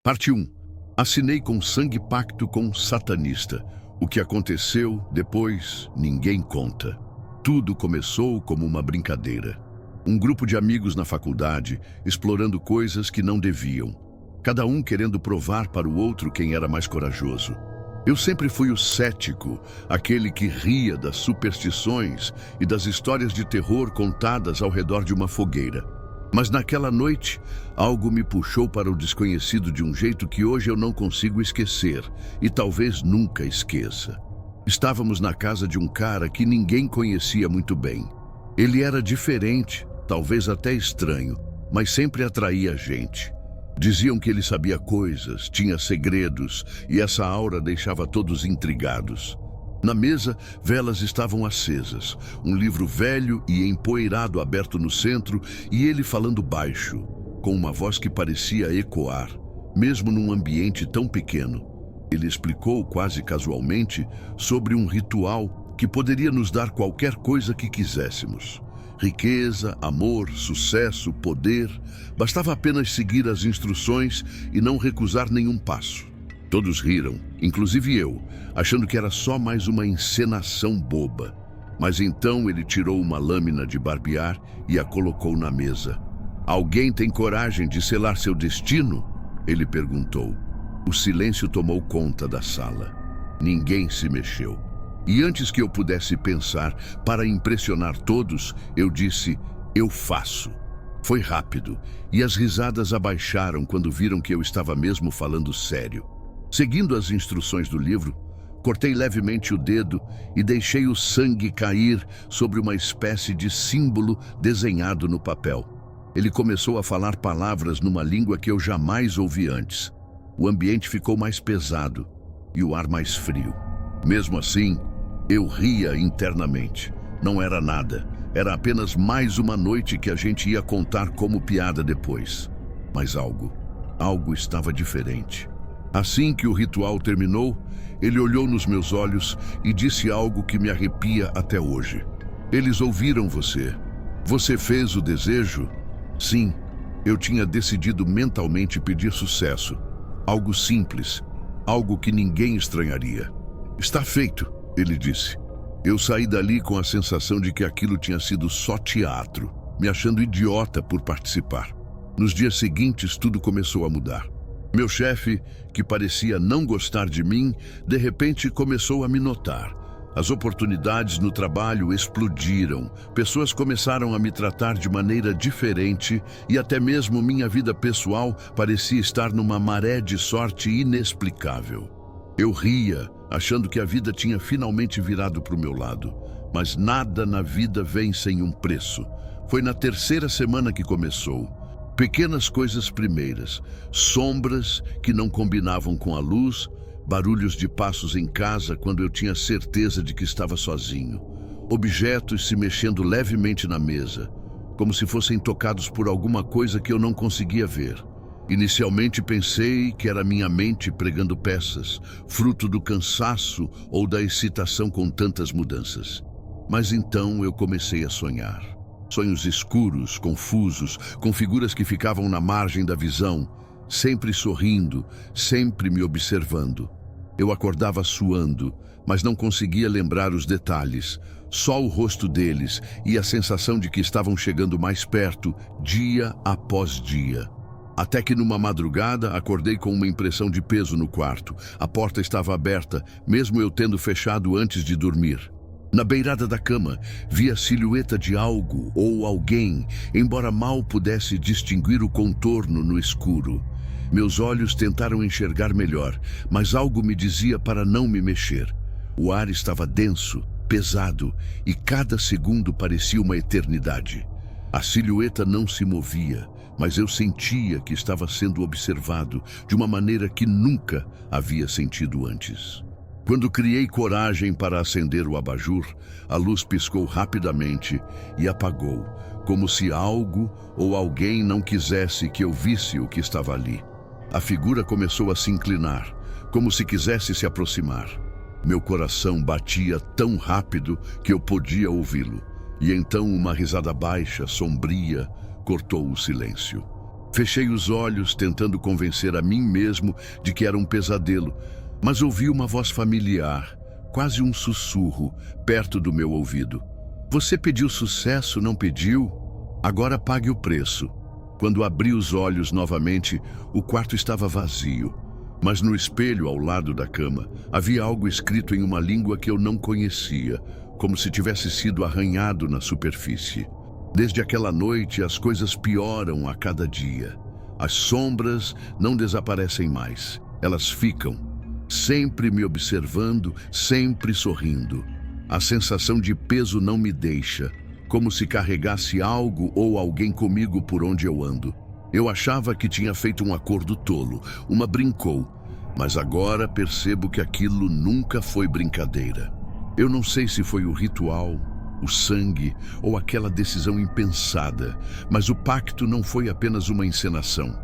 Parte 1. Assinei com sangue pacto com um satanista. O que aconteceu depois, ninguém conta. Tudo começou como uma brincadeira. Um grupo de amigos na faculdade, explorando coisas que não deviam. Cada um querendo provar para o outro quem era mais corajoso. Eu sempre fui o cético, aquele que ria das superstições e das histórias de terror contadas ao redor de uma fogueira. Mas naquela noite, algo me puxou para o desconhecido de um jeito que hoje eu não consigo esquecer e talvez nunca esqueça. Estávamos na casa de um cara que ninguém conhecia muito bem. Ele era diferente, talvez até estranho, mas sempre atraía gente. Diziam que ele sabia coisas, tinha segredos e essa aura deixava todos intrigados. Na mesa, velas estavam acesas, um livro velho e empoeirado aberto no centro e ele falando baixo, com uma voz que parecia ecoar, mesmo num ambiente tão pequeno. Ele explicou quase casualmente sobre um ritual que poderia nos dar qualquer coisa que quiséssemos. Riqueza, amor, sucesso, poder, bastava apenas seguir as instruções e não recusar nenhum passo. Todos riram, inclusive eu, achando que era só mais uma encenação boba. Mas então ele tirou uma lâmina de barbear e a colocou na mesa. Alguém tem coragem de selar seu destino? Ele perguntou. O silêncio tomou conta da sala. Ninguém se mexeu. E antes que eu pudesse pensar, para impressionar todos, eu disse, eu faço. Foi rápido, e as risadas abaixaram quando viram que eu estava mesmo falando sério. Seguindo as instruções do livro, cortei levemente o dedo e deixei o sangue cair sobre uma espécie de símbolo desenhado no papel. Ele começou a falar palavras numa língua que eu jamais ouvi antes. O ambiente ficou mais pesado e o ar mais frio. Mesmo assim, eu ria internamente. Não era nada. Era apenas mais uma noite que a gente ia contar como piada depois. Mas algo estava diferente. Assim que o ritual terminou, ele olhou nos meus olhos e disse algo que me arrepia até hoje. Eles ouviram você. Você fez o desejo? Sim, eu tinha decidido mentalmente pedir sucesso. Algo simples, algo que ninguém estranharia. Está feito, ele disse. Eu saí dali com a sensação de que aquilo tinha sido só teatro, me achando idiota por participar. Nos dias seguintes, tudo começou a mudar. Meu chefe, que parecia não gostar de mim, de repente começou a me notar. As oportunidades no trabalho explodiram, pessoas começaram a me tratar de maneira diferente e até mesmo minha vida pessoal parecia estar numa maré de sorte inexplicável. Eu ria, achando que a vida tinha finalmente virado para o meu lado. Mas nada na vida vem sem um preço. Foi na terceira semana que começou. Pequenas coisas primeiras, sombras que não combinavam com a luz, barulhos de passos em casa quando eu tinha certeza de que estava sozinho, objetos se mexendo levemente na mesa, como se fossem tocados por alguma coisa que eu não conseguia ver. Inicialmente pensei que era minha mente pregando peças, fruto do cansaço ou da excitação com tantas mudanças. Mas então eu comecei a sonhar. Sonhos escuros, confusos, com figuras que ficavam na margem da visão, sempre sorrindo, sempre me observando. Eu acordava suando, mas não conseguia lembrar os detalhes, só o rosto deles e a sensação de que estavam chegando mais perto, dia após dia. Até que numa madrugada acordei com uma impressão de peso no quarto. A porta estava aberta, mesmo eu tendo fechado antes de dormir. Na beirada da cama, vi a silhueta de algo ou alguém, embora mal pudesse distinguir o contorno no escuro. Meus olhos tentaram enxergar melhor, mas algo me dizia para não me mexer. O ar estava denso, pesado, e cada segundo parecia uma eternidade. A silhueta não se movia, mas eu sentia que estava sendo observado de uma maneira que nunca havia sentido antes. Quando criei coragem para acender o abajur, a luz piscou rapidamente e apagou, como se algo ou alguém não quisesse que eu visse o que estava ali. A figura começou a se inclinar, como se quisesse se aproximar. Meu coração batia tão rápido que eu podia ouvi-lo, e então uma risada baixa, sombria, cortou o silêncio. Fechei os olhos, tentando convencer a mim mesmo de que era um pesadelo, mas ouvi uma voz familiar, quase um sussurro, perto do meu ouvido. Você pediu sucesso, não pediu? Agora pague o preço. Quando abri os olhos novamente, o quarto estava vazio. Mas no espelho ao lado da cama, havia algo escrito em uma língua que eu não conhecia, como se tivesse sido arranhado na superfície. Desde aquela noite, as coisas pioram a cada dia. As sombras não desaparecem mais. Elas ficam, sempre me observando, sempre sorrindo. A sensação de peso não me deixa, como se carregasse algo ou alguém comigo por onde eu ando. Eu achava que tinha feito um acordo tolo, uma brincou, mas agora percebo que aquilo nunca foi brincadeira. Eu não sei se foi o ritual, o sangue ou aquela decisão impensada, mas o pacto não foi apenas uma encenação.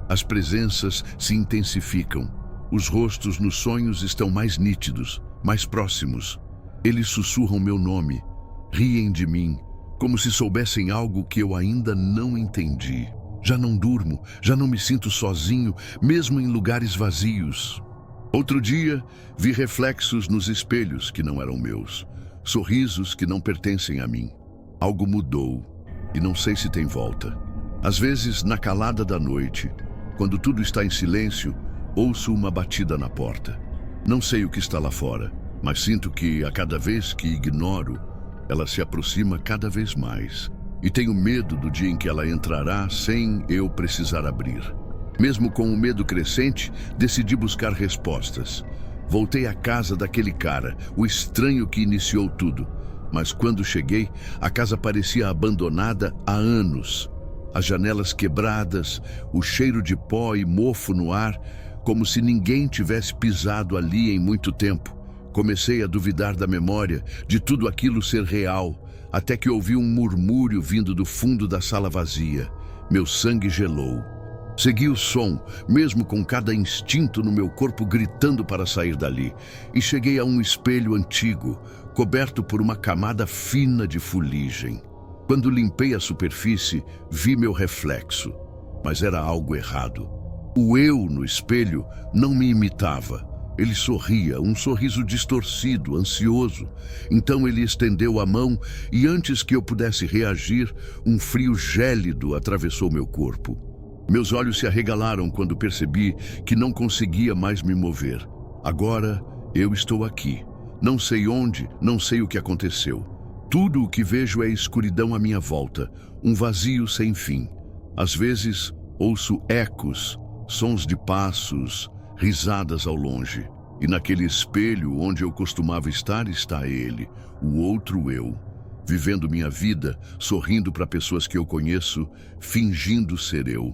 As presenças se intensificam, os rostos nos sonhos estão mais nítidos, mais próximos. Eles sussurram meu nome, riem de mim, como se soubessem algo que eu ainda não entendi. Já não durmo, já não me sinto sozinho, mesmo em lugares vazios. Outro dia, vi reflexos nos espelhos que não eram meus, sorrisos que não pertencem a mim. Algo mudou, e não sei se tem volta. Às vezes, na calada da noite, quando tudo está em silêncio, ouço uma batida na porta. Não sei o que está lá fora, mas sinto que, a cada vez que ignoro, ela se aproxima cada vez mais. E tenho medo do dia em que ela entrará sem eu precisar abrir. Mesmo com o medo crescente, decidi buscar respostas. Voltei à casa daquele cara, o estranho que iniciou tudo. Mas quando cheguei, a casa parecia abandonada há anos. As janelas quebradas, o cheiro de pó e mofo no ar, como se ninguém tivesse pisado ali em muito tempo. Comecei a duvidar da memória, de tudo aquilo ser real, até que ouvi um murmúrio vindo do fundo da sala vazia. Meu sangue gelou. Segui o som, mesmo com cada instinto no meu corpo gritando para sair dali, e cheguei a um espelho antigo, coberto por uma camada fina de fuligem. Quando limpei a superfície, vi meu reflexo, mas era algo errado. O eu no espelho não me imitava. Ele sorria, um sorriso distorcido, ansioso. Então ele estendeu a mão e antes que eu pudesse reagir, um frio gélido atravessou meu corpo. Meus olhos se arregalaram quando percebi que não conseguia mais me mover. Agora eu estou aqui. Não sei onde, não sei o que aconteceu. Tudo o que vejo é escuridão à minha volta, um vazio sem fim. Às vezes ouço ecos, sons de passos, risadas ao longe. E naquele espelho onde eu costumava estar está ele, o outro eu, vivendo minha vida, sorrindo para pessoas que eu conheço, fingindo ser eu.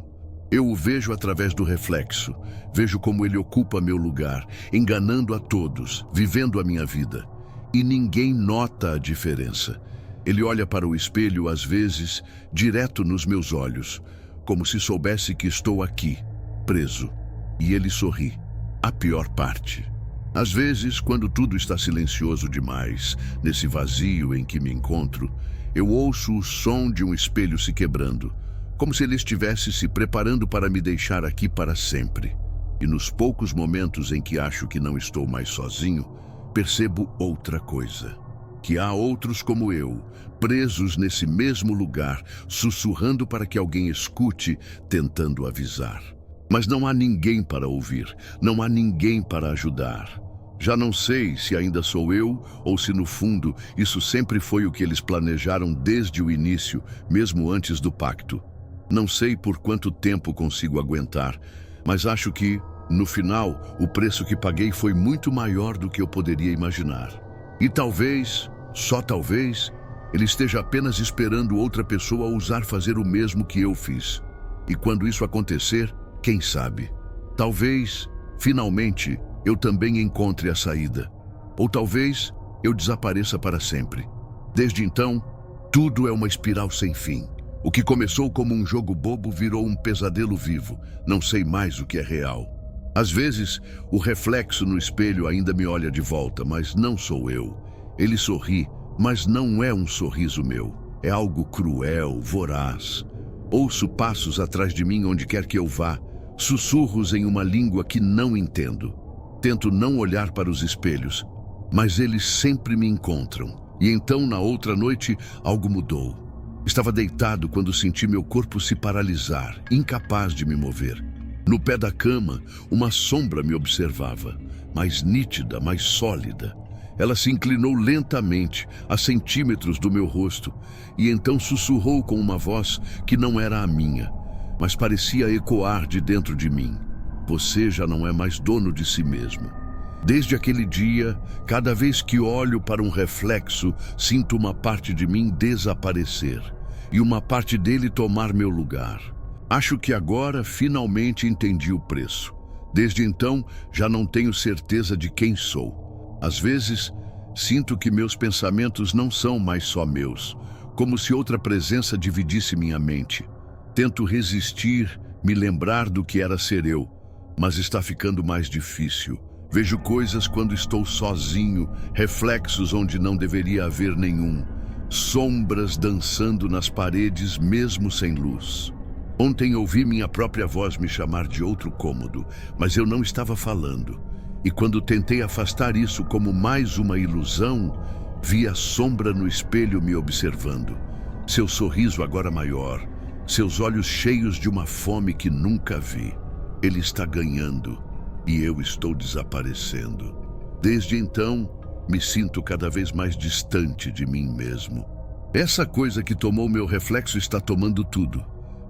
Eu o vejo através do reflexo, vejo como ele ocupa meu lugar, enganando a todos, vivendo a minha vida. E ninguém nota a diferença. Ele olha para o espelho, às vezes, direto nos meus olhos, como se soubesse que estou aqui, preso. E ele sorri. A pior parte. Às vezes, quando tudo está silencioso demais, nesse vazio em que me encontro, eu ouço o som de um espelho se quebrando, como se ele estivesse se preparando para me deixar aqui para sempre. E nos poucos momentos em que acho que não estou mais sozinho, percebo outra coisa. Que há outros como eu, presos nesse mesmo lugar, sussurrando para que alguém escute, tentando avisar. Mas não há ninguém para ouvir, não há ninguém para ajudar. Já não sei se ainda sou eu ou se no fundo isso sempre foi o que eles planejaram desde o início, mesmo antes do pacto. Não sei por quanto tempo consigo aguentar, mas acho que, no final, o preço que paguei foi muito maior do que eu poderia imaginar. E talvez, só talvez, ele esteja apenas esperando outra pessoa ousar fazer o mesmo que eu fiz. E quando isso acontecer, quem sabe? Talvez, finalmente, eu também encontre a saída. Ou talvez eu desapareça para sempre. Desde então, tudo é uma espiral sem fim. O que começou como um jogo bobo virou um pesadelo vivo. Não sei mais o que é real. Às vezes, o reflexo no espelho ainda me olha de volta, mas não sou eu. Ele sorri, mas não é um sorriso meu. É algo cruel, voraz. Ouço passos atrás de mim onde quer que eu vá, sussurros em uma língua que não entendo. Tento não olhar para os espelhos, mas eles sempre me encontram. E então, na outra noite, algo mudou. Estava deitado quando senti meu corpo se paralisar, incapaz de me mover. No pé da cama, uma sombra me observava, mais nítida, mais sólida. Ela se inclinou lentamente, a centímetros do meu rosto, e então sussurrou com uma voz que não era a minha, mas parecia ecoar de dentro de mim. Você já não é mais dono de si mesmo. Desde aquele dia, cada vez que olho para um reflexo, sinto uma parte de mim desaparecer e uma parte dele tomar meu lugar. Acho que agora finalmente entendi o preço. Desde então, já não tenho certeza de quem sou. Às vezes, sinto que meus pensamentos não são mais só meus, como se outra presença dividisse minha mente. Tento resistir, me lembrar do que era ser eu, mas está ficando mais difícil. Vejo coisas quando estou sozinho, reflexos onde não deveria haver nenhum, sombras dançando nas paredes mesmo sem luz. Ontem ouvi minha própria voz me chamar de outro cômodo, mas eu não estava falando. E quando tentei afastar isso como mais uma ilusão, vi a sombra no espelho me observando. Seu sorriso agora maior, seus olhos cheios de uma fome que nunca vi. Ele está ganhando e eu estou desaparecendo. Desde então, me sinto cada vez mais distante de mim mesmo. Essa coisa que tomou meu reflexo está tomando tudo.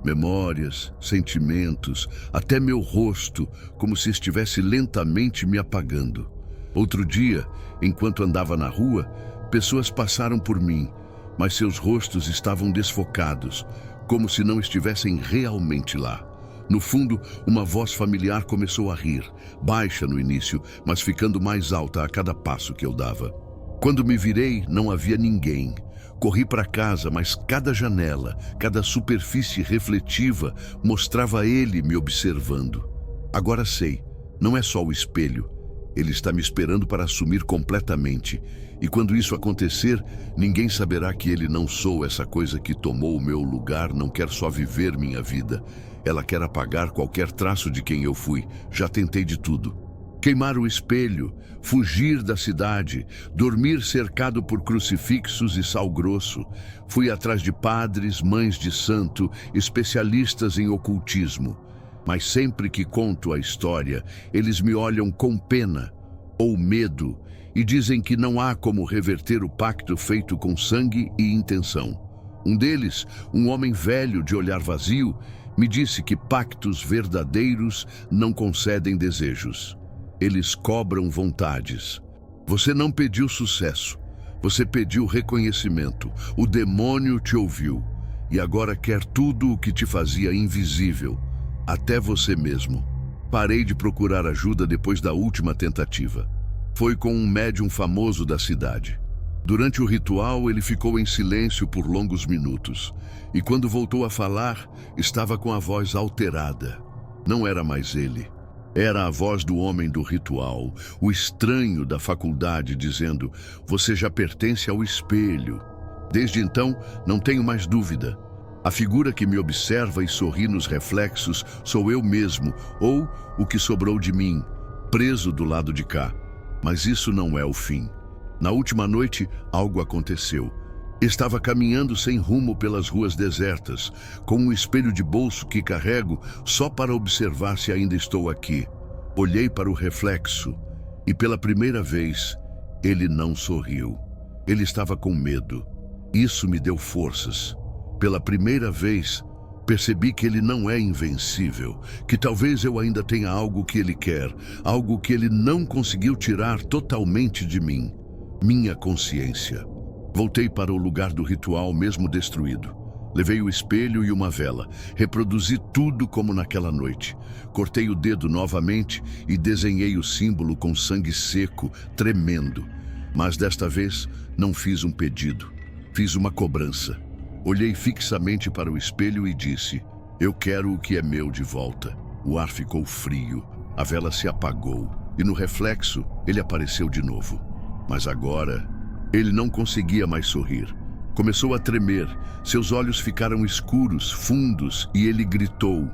Memórias, sentimentos, até meu rosto, como se estivesse lentamente me apagando. Outro dia, enquanto andava na rua, pessoas passaram por mim, mas seus rostos estavam desfocados, como se não estivessem realmente lá. No fundo, uma voz familiar começou a rir, baixa no início, mas ficando mais alta a cada passo que eu dava. Quando me virei, não havia ninguém. Corri para casa, mas cada janela, cada superfície refletiva mostrava ele me observando. Agora sei, não é só o espelho. Ele está me esperando para assumir completamente. E quando isso acontecer, ninguém saberá que ele não sou essa coisa que tomou o meu lugar, não quer só viver minha vida. Ela quer apagar qualquer traço de quem eu fui. Já tentei de tudo. Queimar o espelho, fugir da cidade, dormir cercado por crucifixos e sal grosso. Fui atrás de padres, mães de santo, especialistas em ocultismo. Mas sempre que conto a história, eles me olham com pena ou medo e dizem que não há como reverter o pacto feito com sangue e intenção. Um deles, um homem velho de olhar vazio, me disse que pactos verdadeiros não concedem desejos. Eles cobram vontades. Você não pediu sucesso. Você pediu reconhecimento. O demônio te ouviu. E agora quer tudo o que te fazia invisível. Até você mesmo. Parei de procurar ajuda depois da última tentativa. Foi com um médium famoso da cidade. Durante o ritual, ele ficou em silêncio por longos minutos. E quando voltou a falar, estava com a voz alterada. Não era mais ele. Era a voz do homem do ritual, o estranho da faculdade, dizendo: "Você já pertence ao espelho." Desde então, não tenho mais dúvida. A figura que me observa e sorri nos reflexos sou eu mesmo, ou o que sobrou de mim, preso do lado de cá. Mas isso não é o fim. Na última noite, algo aconteceu. Estava caminhando sem rumo pelas ruas desertas, com um espelho de bolso que carrego só para observar se ainda estou aqui. Olhei para o reflexo e, pela primeira vez, ele não sorriu. Ele estava com medo. Isso me deu forças. Pela primeira vez, percebi que ele não é invencível, que talvez eu ainda tenha algo que ele quer, algo que ele não conseguiu tirar totalmente de mim. Minha consciência. Voltei para o lugar do ritual mesmo destruído. Levei o espelho e uma vela. Reproduzi tudo como naquela noite. Cortei o dedo novamente e desenhei o símbolo com sangue seco, tremendo. Mas desta vez não fiz um pedido. Fiz uma cobrança. Olhei fixamente para o espelho e disse: "Eu quero o que é meu de volta." O ar ficou frio. A vela se apagou. E no reflexo, ele apareceu de novo. Mas agora, ele não conseguia mais sorrir. Começou a tremer, seus olhos ficaram escuros, fundos, e ele gritou.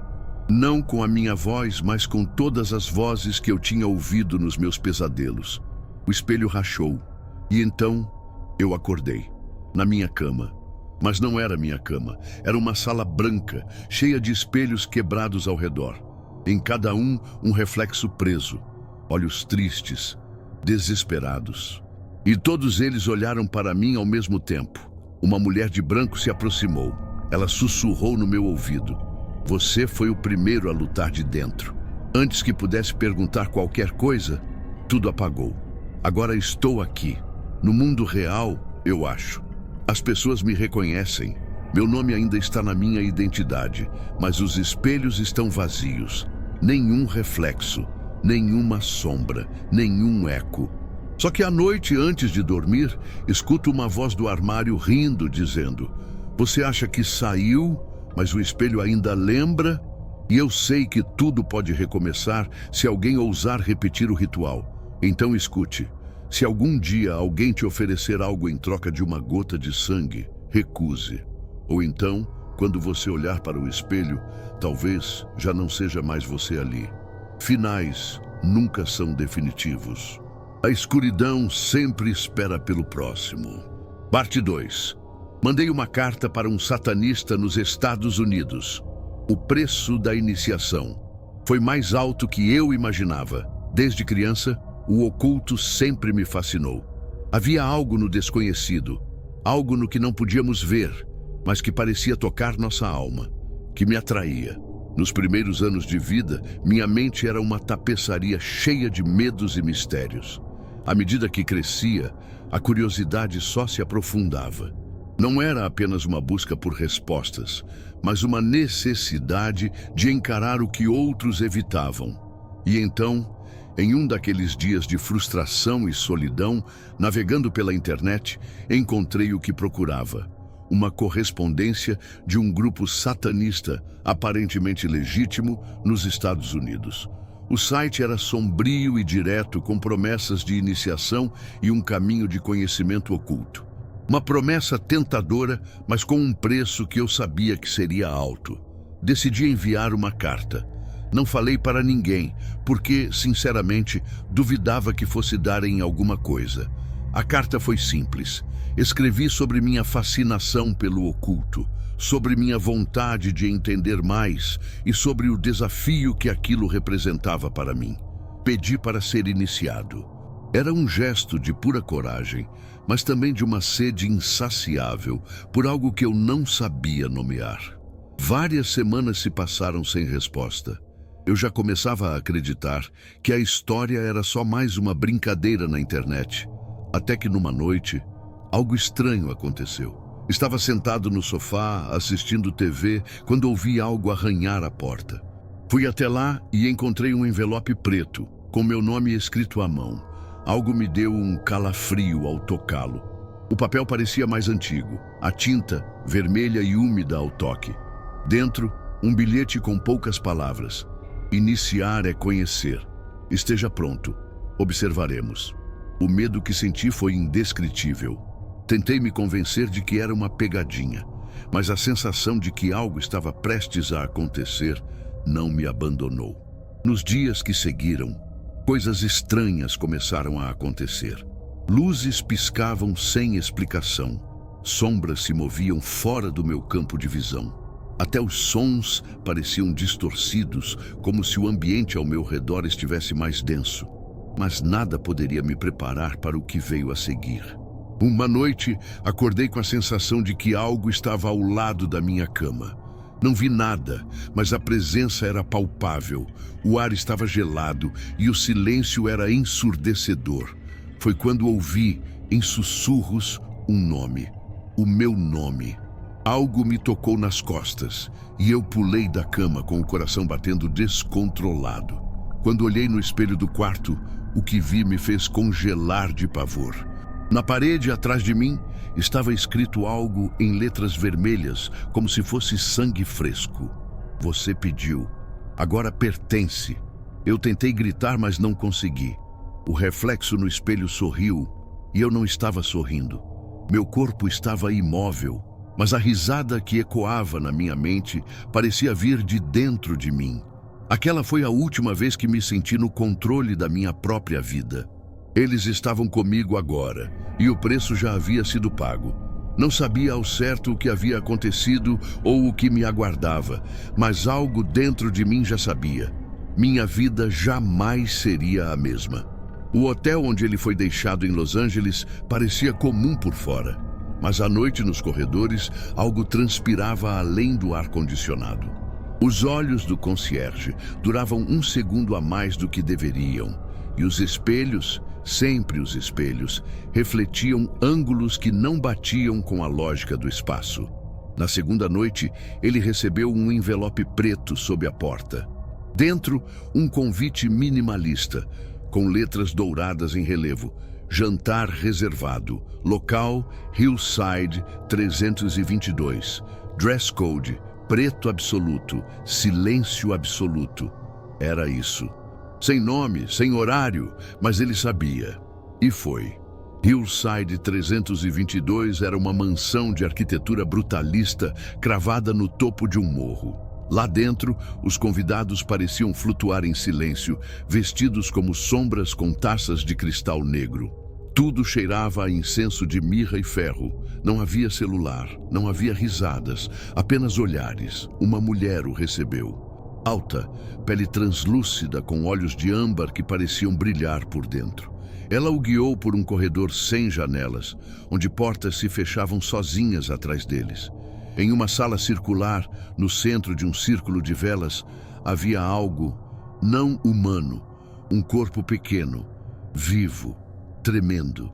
Não com a minha voz, mas com todas as vozes que eu tinha ouvido nos meus pesadelos. O espelho rachou, e então eu acordei, na minha cama. Mas não era minha cama, era uma sala branca, cheia de espelhos quebrados ao redor. Em cada um reflexo preso, olhos tristes, desesperados. E todos eles olharam para mim ao mesmo tempo. Uma mulher de branco se aproximou. Ela sussurrou no meu ouvido. Você foi o primeiro a lutar de dentro. Antes que pudesse perguntar qualquer coisa, tudo apagou. Agora estou aqui, no mundo real, eu acho. As pessoas me reconhecem. Meu nome ainda está na minha identidade, mas os espelhos estão vazios. Nenhum reflexo, nenhuma sombra, nenhum eco. Só que à noite, antes de dormir, escuto uma voz do armário rindo, dizendo: você acha que saiu, mas o espelho ainda lembra? E eu sei que tudo pode recomeçar se alguém ousar repetir o ritual. Então escute, se algum dia alguém te oferecer algo em troca de uma gota de sangue, recuse. Ou então, quando você olhar para o espelho, talvez já não seja mais você ali. Finais nunca são definitivos. A escuridão sempre espera pelo próximo. Parte 2. Mandei uma carta para um satanista nos Estados Unidos. O preço da iniciação foi mais alto que eu imaginava. Desde criança, o oculto sempre me fascinou. Havia algo no desconhecido, algo no que não podíamos ver, mas que parecia tocar nossa alma, que me atraía. Nos primeiros anos de vida, minha mente era uma tapeçaria cheia de medos e mistérios. À medida que crescia, a curiosidade só se aprofundava. Não era apenas uma busca por respostas, mas uma necessidade de encarar o que outros evitavam. E então, em um daqueles dias de frustração e solidão, navegando pela internet, encontrei o que procurava. Uma correspondência de um grupo satanista, aparentemente legítimo, nos Estados Unidos. O site era sombrio e direto, com promessas de iniciação e um caminho de conhecimento oculto. Uma promessa tentadora, mas com um preço que eu sabia que seria alto. Decidi enviar uma carta. Não falei para ninguém, porque, sinceramente, duvidava que fosse dar em alguma coisa. A carta foi simples. Escrevi sobre minha fascinação pelo oculto, sobre minha vontade de entender mais e sobre o desafio que aquilo representava para mim. Pedi para ser iniciado. Era um gesto de pura coragem, mas também de uma sede insaciável por algo que eu não sabia nomear. Várias semanas se passaram sem resposta. Eu já começava a acreditar que a história era só mais uma brincadeira na internet. Até que numa noite, algo estranho aconteceu. Estava sentado no sofá, assistindo TV, quando ouvi algo arranhar a porta. Fui até lá e encontrei um envelope preto, com meu nome escrito à mão. Algo me deu um calafrio ao tocá-lo. O papel parecia mais antigo, a tinta vermelha e úmida ao toque. Dentro, um bilhete com poucas palavras. Iniciar é conhecer. Esteja pronto. Observaremos. O medo que senti foi indescritível. Tentei me convencer de que era uma pegadinha, mas a sensação de que algo estava prestes a acontecer não me abandonou. Nos dias que seguiram, coisas estranhas começaram a acontecer. Luzes piscavam sem explicação. Sombras se moviam fora do meu campo de visão. Até os sons pareciam distorcidos, como se o ambiente ao meu redor estivesse mais denso. Mas nada poderia me preparar para o que veio a seguir. Uma noite, acordei com a sensação de que algo estava ao lado da minha cama. Não vi nada, mas a presença era palpável. O ar estava gelado e o silêncio era ensurdecedor. Foi quando ouvi, em sussurros, um nome. O meu nome. Algo me tocou nas costas e eu pulei da cama com o coração batendo descontrolado. Quando olhei no espelho do quarto, o que vi me fez congelar de pavor. Na parede atrás de mim estava escrito algo em letras vermelhas, como se fosse sangue fresco. Você pediu. Agora pertence. Eu tentei gritar, mas não consegui. O reflexo no espelho sorriu e eu não estava sorrindo. Meu corpo estava imóvel, mas a risada que ecoava na minha mente parecia vir de dentro de mim. Aquela foi a última vez que me senti no controle da minha própria vida. Eles estavam comigo agora, e o preço já havia sido pago. Não sabia ao certo o que havia acontecido ou o que me aguardava, mas algo dentro de mim já sabia. Minha vida jamais seria a mesma. O hotel onde ele foi deixado em Los Angeles parecia comum por fora, mas à noite nos corredores algo transpirava além do ar-condicionado. Os olhos do concierge duravam um segundo a mais do que deveriam, e os espelhos, sempre os espelhos, refletiam ângulos que não batiam com a lógica do espaço. Na segunda noite, ele recebeu um envelope preto sob a porta. Dentro, um convite minimalista, com letras douradas em relevo. Jantar reservado. Local, Hillside 322. Dress code, preto absoluto. Silêncio absoluto. Era isso. Sem nome, sem horário, mas ele sabia. E foi. Hillside 322 era uma mansão de arquitetura brutalista cravada no topo de um morro. Lá dentro, os convidados pareciam flutuar em silêncio, vestidos como sombras com taças de cristal negro. Tudo cheirava a incenso de mirra e ferro. Não havia celular, não havia risadas, apenas olhares. Uma mulher o recebeu. Alta, pele translúcida com olhos de âmbar que pareciam brilhar por dentro. Ela o guiou por um corredor sem janelas, onde portas se fechavam sozinhas atrás deles. Em uma sala circular, no centro de um círculo de velas, havia algo não humano, um corpo pequeno, vivo, tremendo.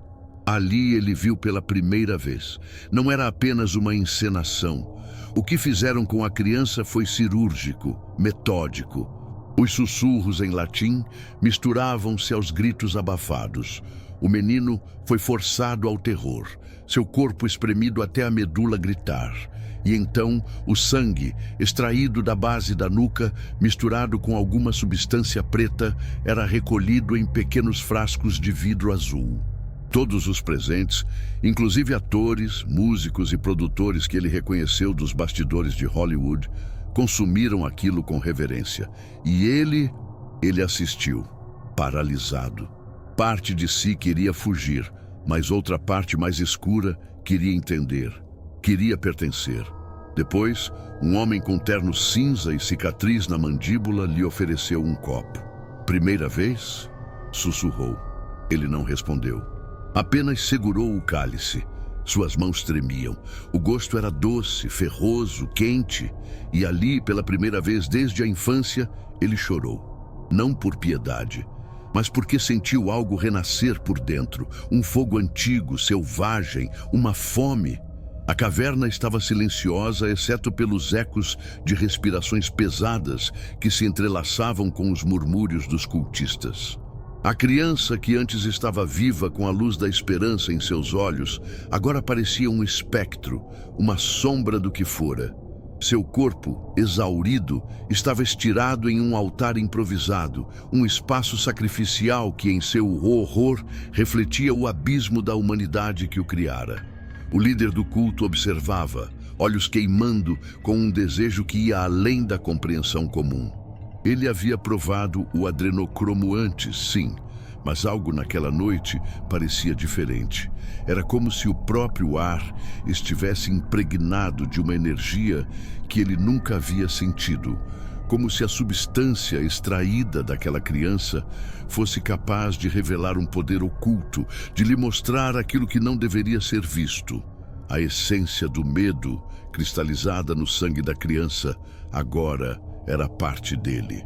Ali ele viu pela primeira vez. Não era apenas uma encenação. O que fizeram com a criança foi cirúrgico, metódico. Os sussurros em latim misturavam-se aos gritos abafados. O menino foi forçado ao terror, seu corpo espremido até a medula gritar. E então, o sangue, extraído da base da nuca, misturado com alguma substância preta, era recolhido em pequenos frascos de vidro azul. Todos os presentes, inclusive atores, músicos e produtores que ele reconheceu dos bastidores de Hollywood, consumiram aquilo com reverência. E ele assistiu, paralisado. Parte de si queria fugir, mas outra parte mais escura queria entender, queria pertencer. Depois, um homem com terno cinza e cicatriz na mandíbula lhe ofereceu um copo. Primeira vez? Sussurrou. Ele não respondeu. Apenas segurou o cálice. Suas mãos tremiam. O gosto era doce, ferroso, quente. E ali, pela primeira vez desde a infância, ele chorou. Não por piedade, mas porque sentiu algo renascer por dentro. Um fogo antigo, selvagem, uma fome. A caverna estava silenciosa, exceto pelos ecos de respirações pesadas que se entrelaçavam com os murmúrios dos cultistas. A criança, que antes estava viva com a luz da esperança em seus olhos, agora parecia um espectro, uma sombra do que fora. Seu corpo, exaurido, estava estirado em um altar improvisado, um espaço sacrificial que, em seu horror, refletia o abismo da humanidade que o criara. O líder do culto observava, olhos queimando, com um desejo que ia além da compreensão comum. Ele havia provado o adrenocromo antes, sim, mas algo naquela noite parecia diferente. Era como se o próprio ar estivesse impregnado de uma energia que ele nunca havia sentido, como se a substância extraída daquela criança fosse capaz de revelar um poder oculto, de lhe mostrar aquilo que não deveria ser visto. A essência do medo, cristalizada no sangue da criança, agora era parte dele.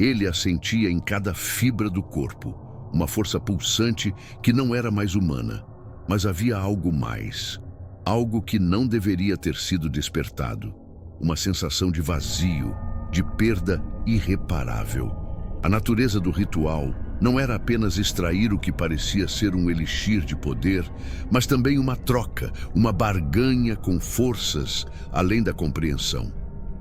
Ele a sentia em cada fibra do corpo, uma força pulsante que não era mais humana, mas havia algo mais, algo que não deveria ter sido despertado, uma sensação de vazio, de perda irreparável. A natureza do ritual não era apenas extrair o que parecia ser um elixir de poder, mas também uma troca, uma barganha com forças além da compreensão.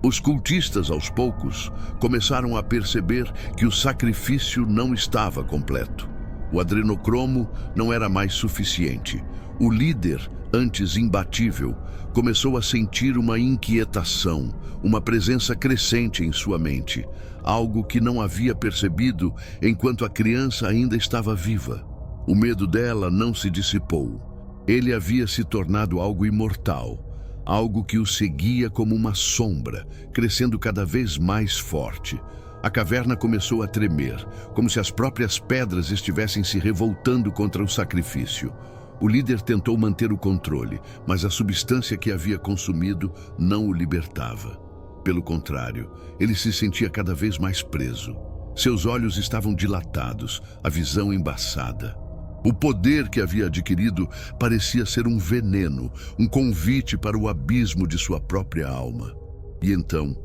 Os cultistas, aos poucos, começaram a perceber que o sacrifício não estava completo. O adrenocromo não era mais suficiente. O líder, antes imbatível, começou a sentir uma inquietação, uma presença crescente em sua mente, algo que não havia percebido enquanto a criança ainda estava viva. O medo dela não se dissipou. Ele havia se tornado algo imortal, algo que o seguia como uma sombra, crescendo cada vez mais forte. A caverna começou a tremer, como se as próprias pedras estivessem se revoltando contra o sacrifício. O líder tentou manter o controle, mas a substância que havia consumido não o libertava. Pelo contrário, ele se sentia cada vez mais preso. Seus olhos estavam dilatados, a visão embaçada. O poder que havia adquirido parecia ser um veneno, um convite para o abismo de sua própria alma. E então,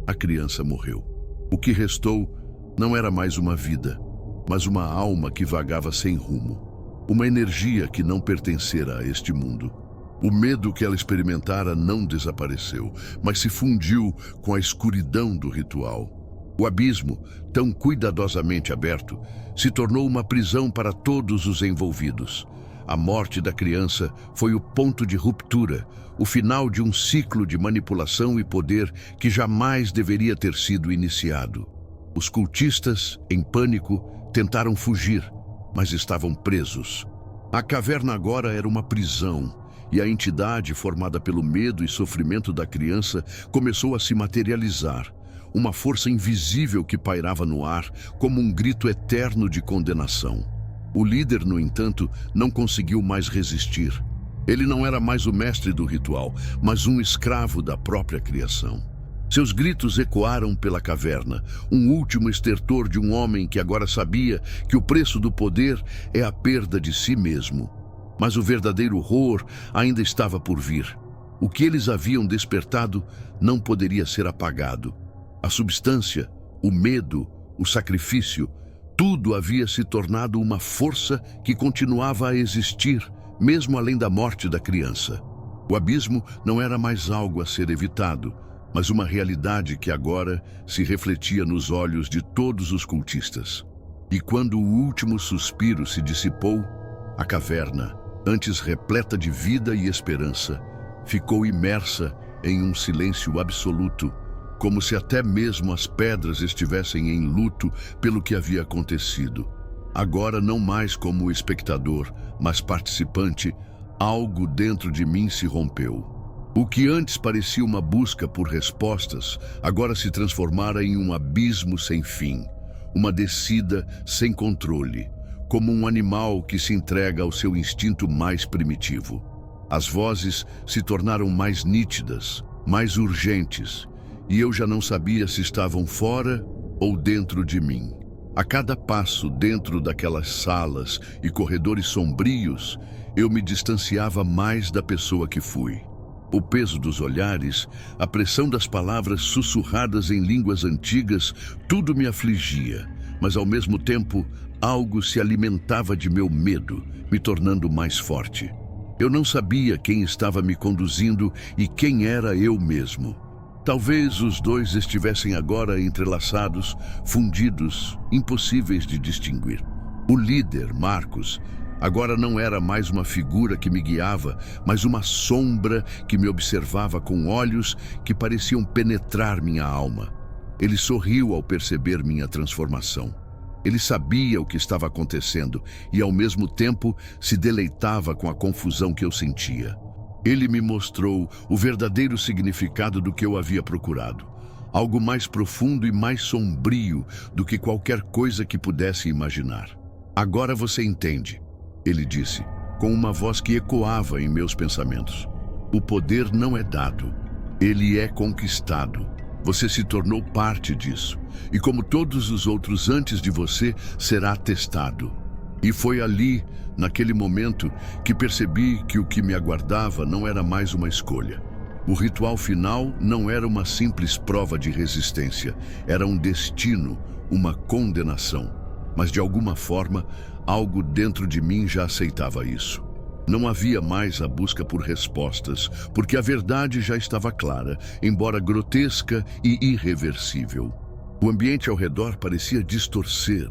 a criança morreu. O que restou não era mais uma vida, mas uma alma que vagava sem rumo. Uma energia que não pertencera a este mundo. O medo que ela experimentara não desapareceu, mas se fundiu com a escuridão do ritual. O abismo, tão cuidadosamente aberto, se tornou uma prisão para todos os envolvidos. A morte da criança foi o ponto de ruptura, o final de um ciclo de manipulação e poder que jamais deveria ter sido iniciado. Os cultistas, em pânico, tentaram fugir, mas estavam presos. A caverna agora era uma prisão, e a entidade formada pelo medo e sofrimento da criança começou a se materializar. Uma força invisível que pairava no ar como um grito eterno de condenação. O líder, no entanto, não conseguiu mais resistir. Ele não era mais o mestre do ritual, mas um escravo da própria criação. Seus gritos ecoaram pela caverna, um último estertor de um homem que agora sabia que o preço do poder é a perda de si mesmo. Mas o verdadeiro horror ainda estava por vir. O que eles haviam despertado não poderia ser apagado. A substância, o medo, o sacrifício, tudo havia se tornado uma força que continuava a existir, mesmo além da morte da criança. O abismo não era mais algo a ser evitado, mas uma realidade que agora se refletia nos olhos de todos os cultistas. E quando o último suspiro se dissipou, a caverna, antes repleta de vida e esperança, ficou imersa em um silêncio absoluto, como se até mesmo as pedras estivessem em luto pelo que havia acontecido. Agora não mais como espectador, mas participante, algo dentro de mim se rompeu. O que antes parecia uma busca por respostas, agora se transformara em um abismo sem fim, uma descida sem controle, como um animal que se entrega ao seu instinto mais primitivo. As vozes se tornaram mais nítidas, mais urgentes, e eu já não sabia se estavam fora ou dentro de mim. A cada passo dentro daquelas salas e corredores sombrios, eu me distanciava mais da pessoa que fui. O peso dos olhares, a pressão das palavras sussurradas em línguas antigas, tudo me afligia, mas ao mesmo tempo, algo se alimentava de meu medo, me tornando mais forte. Eu não sabia quem estava me conduzindo e quem era eu mesmo. Talvez os dois estivessem agora entrelaçados, fundidos, impossíveis de distinguir. O líder, Marcos, agora não era mais uma figura que me guiava, mas uma sombra que me observava com olhos que pareciam penetrar minha alma. Ele sorriu ao perceber minha transformação. Ele sabia o que estava acontecendo e, ao mesmo tempo, se deleitava com a confusão que eu sentia. Ele me mostrou o verdadeiro significado do que eu havia procurado. Algo mais profundo e mais sombrio do que qualquer coisa que pudesse imaginar. Agora você entende, ele disse, com uma voz que ecoava em meus pensamentos. O poder não é dado, ele é conquistado. Você se tornou parte disso, e como todos os outros antes de você, será testado. E foi ali, naquele momento, que percebi que o que me aguardava não era mais uma escolha. O ritual final não era uma simples prova de resistência, era um destino, uma condenação. Mas de alguma forma, algo dentro de mim já aceitava isso. Não havia mais a busca por respostas, porque a verdade já estava clara, embora grotesca e irreversível. O ambiente ao redor parecia distorcer.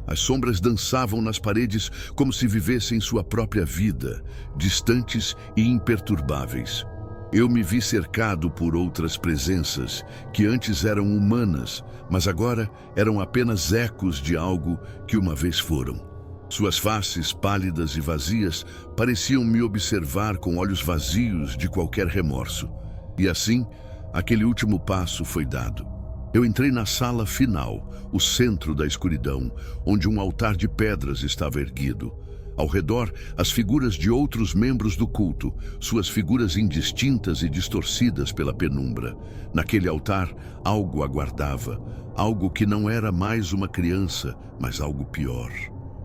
As sombras dançavam nas paredes como se vivessem sua própria vida, distantes e imperturbáveis. Eu me vi cercado por outras presenças que antes eram humanas, mas agora eram apenas ecos de algo que uma vez foram. Suas faces pálidas e vazias pareciam me observar com olhos vazios de qualquer remorso. E assim, aquele último passo foi dado. Eu entrei na sala final, o centro da escuridão, onde um altar de pedras estava erguido. Ao redor, as figuras de outros membros do culto, suas figuras indistintas e distorcidas pela penumbra. Naquele altar, algo aguardava, algo que não era mais uma criança, mas algo pior.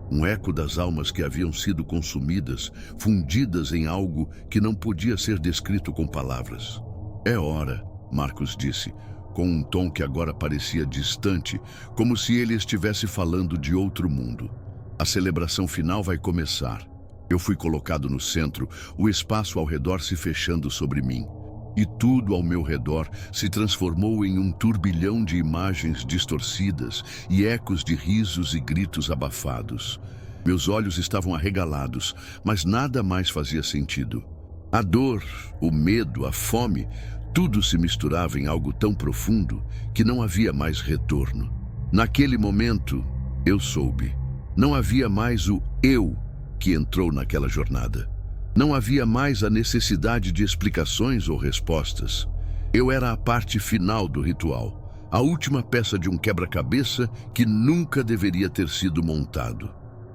Um eco das almas que haviam sido consumidas, fundidas em algo que não podia ser descrito com palavras. É hora, Marcos disse, com um tom que agora parecia distante, como se ele estivesse falando de outro mundo. A celebração final vai começar. Eu fui colocado no centro, o espaço ao redor se fechando sobre mim. E tudo ao meu redor se transformou em um turbilhão de imagens distorcidas e ecos de risos e gritos abafados. Meus olhos estavam arregalados, mas nada mais fazia sentido. A dor, o medo, a fome, tudo se misturava em algo tão profundo que não havia mais retorno. Naquele momento, eu soube. Não havia mais o eu que entrou naquela jornada. Não havia mais a necessidade de explicações ou respostas. Eu era a parte final do ritual, a última peça de um quebra-cabeça que nunca deveria ter sido montado.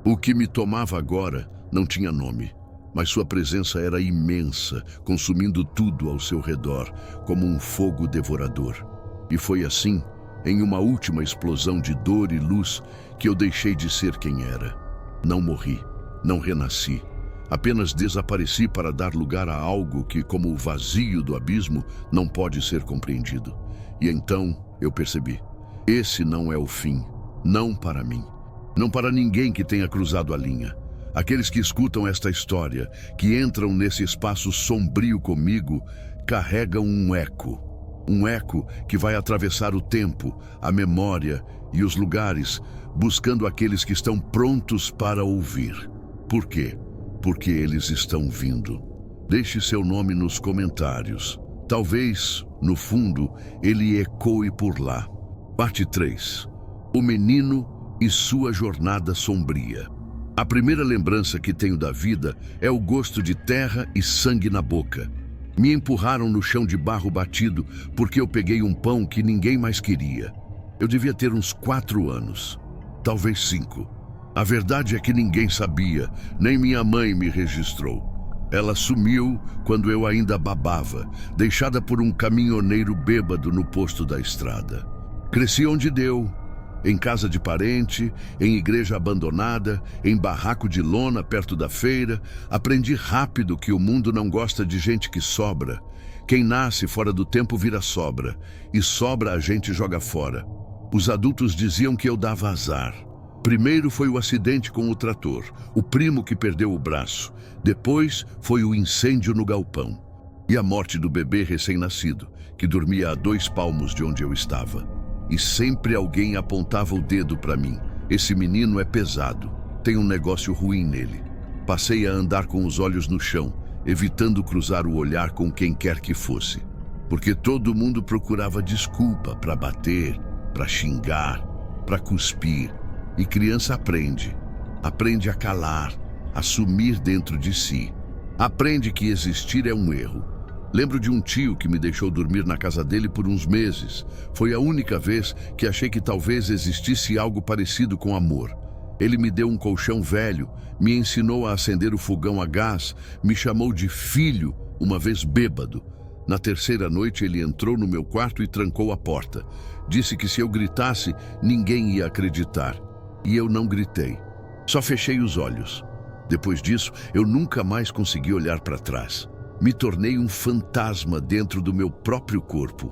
O que me tomava agora não tinha nome, mas sua presença era imensa, consumindo tudo ao seu redor, como um fogo devorador. E foi assim, em uma última explosão de dor e luz, que eu deixei de ser quem era. Não morri, não renasci. Apenas desapareci para dar lugar a algo que, como o vazio do abismo, não pode ser compreendido. E então eu percebi. Esse não é o fim. Não para mim. Não para ninguém que tenha cruzado a linha. Aqueles que escutam esta história, que entram nesse espaço sombrio comigo, carregam um eco. Um eco que vai atravessar o tempo, a memória e os lugares, buscando aqueles que estão prontos para ouvir. Por quê? Porque eles estão vindo. Deixe seu nome nos comentários. Talvez, no fundo, ele ecoe por lá. Parte 3. O menino e sua jornada sombria. A primeira lembrança que tenho da vida é o gosto de terra e sangue na boca. Me empurraram no chão de barro batido porque eu peguei um pão que ninguém mais queria. Eu devia ter uns 4 anos, talvez 5. A verdade é que ninguém sabia, nem minha mãe me registrou. Ela sumiu quando eu ainda babava, deixada por um caminhoneiro bêbado no posto da estrada. Cresci onde deu, em casa de parente, em igreja abandonada, em barraco de lona perto da feira. Aprendi rápido que o mundo não gosta de gente que sobra. Quem nasce fora do tempo vira sobra, e sobra a gente joga fora. Os adultos diziam que eu dava azar. Primeiro foi o acidente com o trator, o primo que perdeu o braço. Depois foi o incêndio no galpão. E a morte do bebê recém-nascido, que dormia a 2 palmos de onde eu estava. E sempre alguém apontava o dedo para mim. Esse menino é pesado, tem um negócio ruim nele. Passei a andar com os olhos no chão, evitando cruzar o olhar com quem quer que fosse. Porque todo mundo procurava desculpa para bater, para xingar, para cuspir. E criança aprende a calar, a sumir dentro de si. Aprende que existir é um erro. Lembro de um tio que me deixou dormir na casa dele por uns meses. Foi a única vez que achei que talvez existisse algo parecido com amor. Ele me deu um colchão velho, me ensinou a acender o fogão a gás, me chamou de filho, uma vez bêbado. Na terceira noite ele entrou no meu quarto e trancou a porta. Disse que se eu gritasse, ninguém ia acreditar. E eu não gritei. Só fechei os olhos. Depois disso, eu nunca mais consegui olhar para trás. Me tornei um fantasma dentro do meu próprio corpo.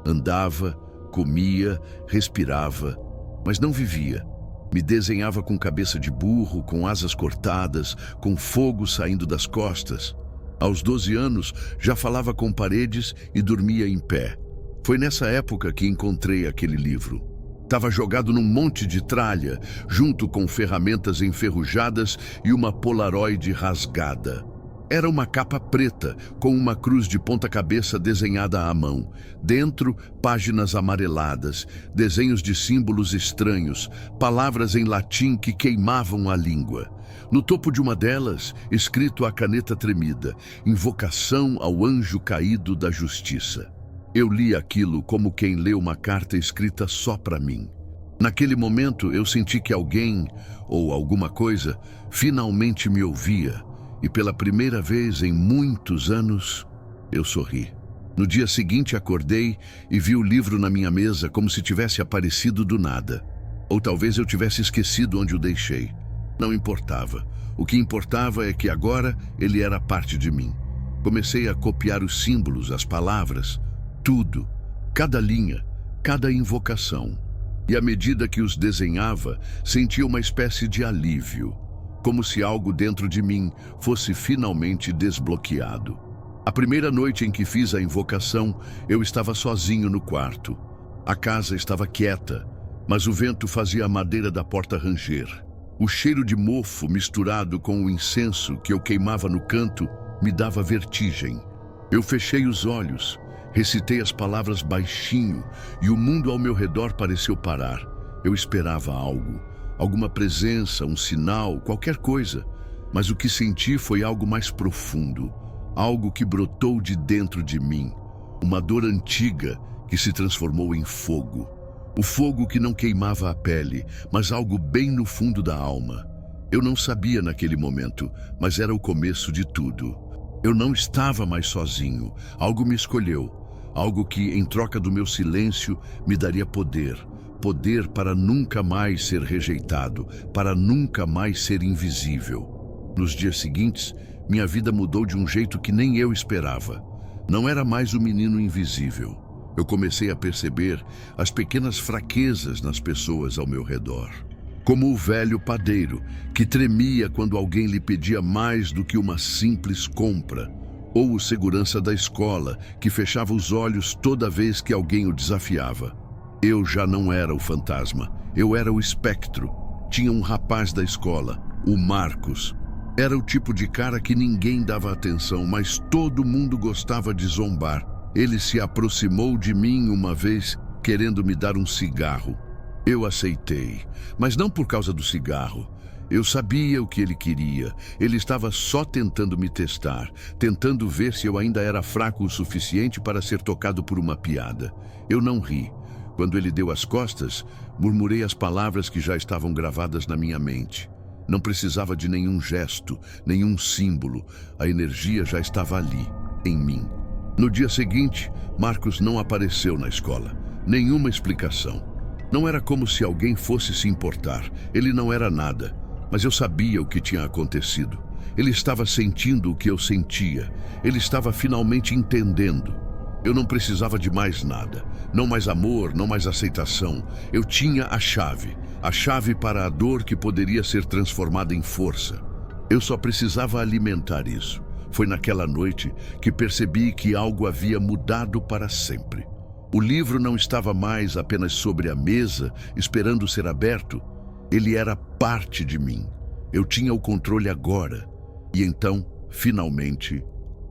Andava, comia, respirava, mas não vivia. Me desenhava com cabeça de burro, com asas cortadas, com fogo saindo das costas. Aos 12 anos, já falava com paredes e dormia em pé. Foi nessa época que encontrei aquele livro. Estava jogado num monte de tralha, junto com ferramentas enferrujadas e uma Polaroid rasgada. Era uma capa preta, com uma cruz de ponta-cabeça desenhada à mão. Dentro, páginas amareladas, desenhos de símbolos estranhos, palavras em latim que queimavam a língua. No topo de uma delas, escrito a caneta tremida, invocação ao anjo caído da justiça. Eu li aquilo como quem lê uma carta escrita só para mim. Naquele momento, eu senti que alguém, ou alguma coisa, finalmente me ouvia. E pela primeira vez em muitos anos, eu sorri. No dia seguinte, acordei e vi o livro na minha mesa como se tivesse aparecido do nada. Ou talvez eu tivesse esquecido onde o deixei. Não importava. O que importava é que agora ele era parte de mim. Comecei a copiar os símbolos, as palavras, tudo, cada linha, cada invocação. E à medida que os desenhava, sentia uma espécie de alívio, como se algo dentro de mim fosse finalmente desbloqueado. A primeira noite em que fiz a invocação, eu estava sozinho no quarto. A casa estava quieta, mas o vento fazia a madeira da porta ranger. O cheiro de mofo misturado com o incenso que eu queimava no canto me dava vertigem. Eu fechei os olhos, recitei as palavras baixinho e o mundo ao meu redor pareceu parar. Eu esperava algo, alguma presença, um sinal, qualquer coisa. Mas o que senti foi algo mais profundo, algo que brotou de dentro de mim. Uma dor antiga que se transformou em fogo. O fogo que não queimava a pele, mas algo bem no fundo da alma. Eu não sabia naquele momento, mas era o começo de tudo. Eu não estava mais sozinho. Algo me escolheu. Algo que, em troca do meu silêncio, me daria poder. Poder para nunca mais ser rejeitado, para nunca mais ser invisível. Nos dias seguintes, minha vida mudou de um jeito que nem eu esperava. Não era mais o menino invisível. Eu comecei a perceber as pequenas fraquezas nas pessoas ao meu redor. Como o velho padeiro, que tremia quando alguém lhe pedia mais do que uma simples compra. Ou o segurança da escola, que fechava os olhos toda vez que alguém o desafiava. Eu já não era o fantasma, eu era o espectro. Tinha um rapaz da escola, o Marcos. Era o tipo de cara que ninguém dava atenção, mas todo mundo gostava de zombar. Ele se aproximou de mim uma vez, querendo me dar um cigarro. Eu aceitei, mas não por causa do cigarro. Eu sabia o que ele queria. Ele estava só tentando me testar, tentando ver se eu ainda era fraco o suficiente para ser tocado por uma piada. Eu não ri. Quando ele deu as costas, murmurei as palavras que já estavam gravadas na minha mente. Não precisava de nenhum gesto, nenhum símbolo. A energia já estava ali, em mim. No dia seguinte, Marcos não apareceu na escola. Nenhuma explicação. Não era como se alguém fosse se importar. Ele não era nada. Mas eu sabia o que tinha acontecido. Ele estava sentindo o que eu sentia. Ele estava finalmente entendendo. Eu não precisava de mais nada. Não mais amor, não mais aceitação. Eu tinha a chave para a dor que poderia ser transformada em força. Eu só precisava alimentar isso. Foi naquela noite que percebi que algo havia mudado para sempre. O livro não estava mais apenas sobre a mesa, esperando ser aberto. Ele era parte de mim. Eu tinha o controle agora. E então, finalmente,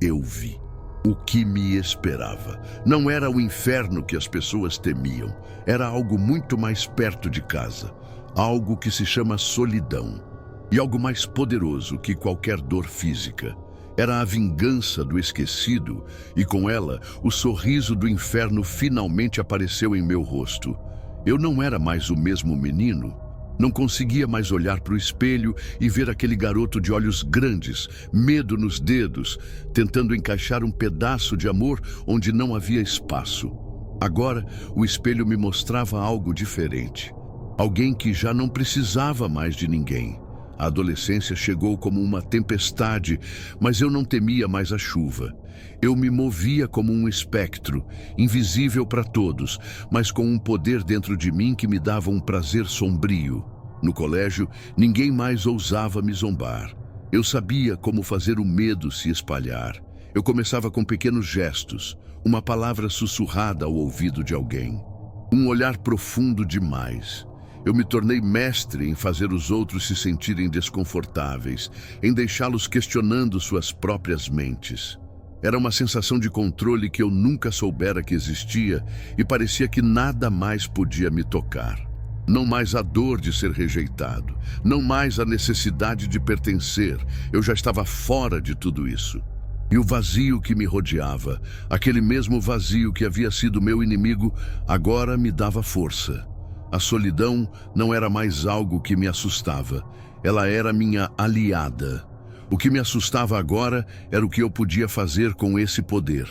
eu vi. O que me esperava. Não era o inferno que as pessoas temiam. Era algo muito mais perto de casa. Algo que se chama solidão. E algo mais poderoso que qualquer dor física. Era a vingança do esquecido, e com ela, o sorriso do inferno finalmente apareceu em meu rosto. Eu não era mais o mesmo menino. Não conseguia mais olhar para o espelho e ver aquele garoto de olhos grandes, medo nos dedos, tentando encaixar um pedaço de amor onde não havia espaço. Agora, o espelho me mostrava algo diferente. Alguém que já não precisava mais de ninguém. A adolescência chegou como uma tempestade, mas eu não temia mais a chuva. Eu me movia como um espectro, invisível para todos, mas com um poder dentro de mim que me dava um prazer sombrio. No colégio, ninguém mais ousava me zombar. Eu sabia como fazer o medo se espalhar. Eu começava com pequenos gestos, uma palavra sussurrada ao ouvido de alguém. Um olhar profundo demais. Eu me tornei mestre em fazer os outros se sentirem desconfortáveis, em deixá-los questionando suas próprias mentes. Era uma sensação de controle que eu nunca soubera que existia e parecia que nada mais podia me tocar. Não mais a dor de ser rejeitado, não mais a necessidade de pertencer. Eu já estava fora de tudo isso. E o vazio que me rodeava, aquele mesmo vazio que havia sido meu inimigo, agora me dava força. A solidão não era mais algo que me assustava, ela era minha aliada. O que me assustava agora era o que eu podia fazer com esse poder.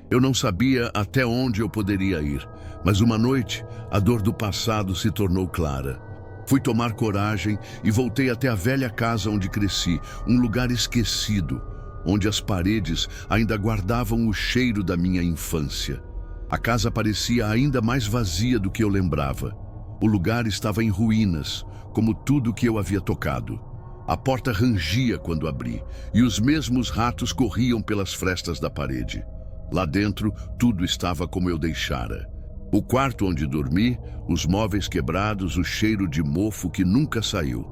Eu não sabia até onde eu poderia ir, mas uma noite, a dor do passado se tornou clara. Fui tomar coragem e voltei até a velha casa onde cresci, um lugar esquecido, onde as paredes ainda guardavam o cheiro da minha infância. A casa parecia ainda mais vazia do que eu lembrava. O lugar estava em ruínas, como tudo que eu havia tocado. A porta rangia quando abri, e os mesmos ratos corriam pelas frestas da parede. Lá dentro, tudo estava como eu deixara. O quarto onde dormi, os móveis quebrados, o cheiro de mofo que nunca saiu.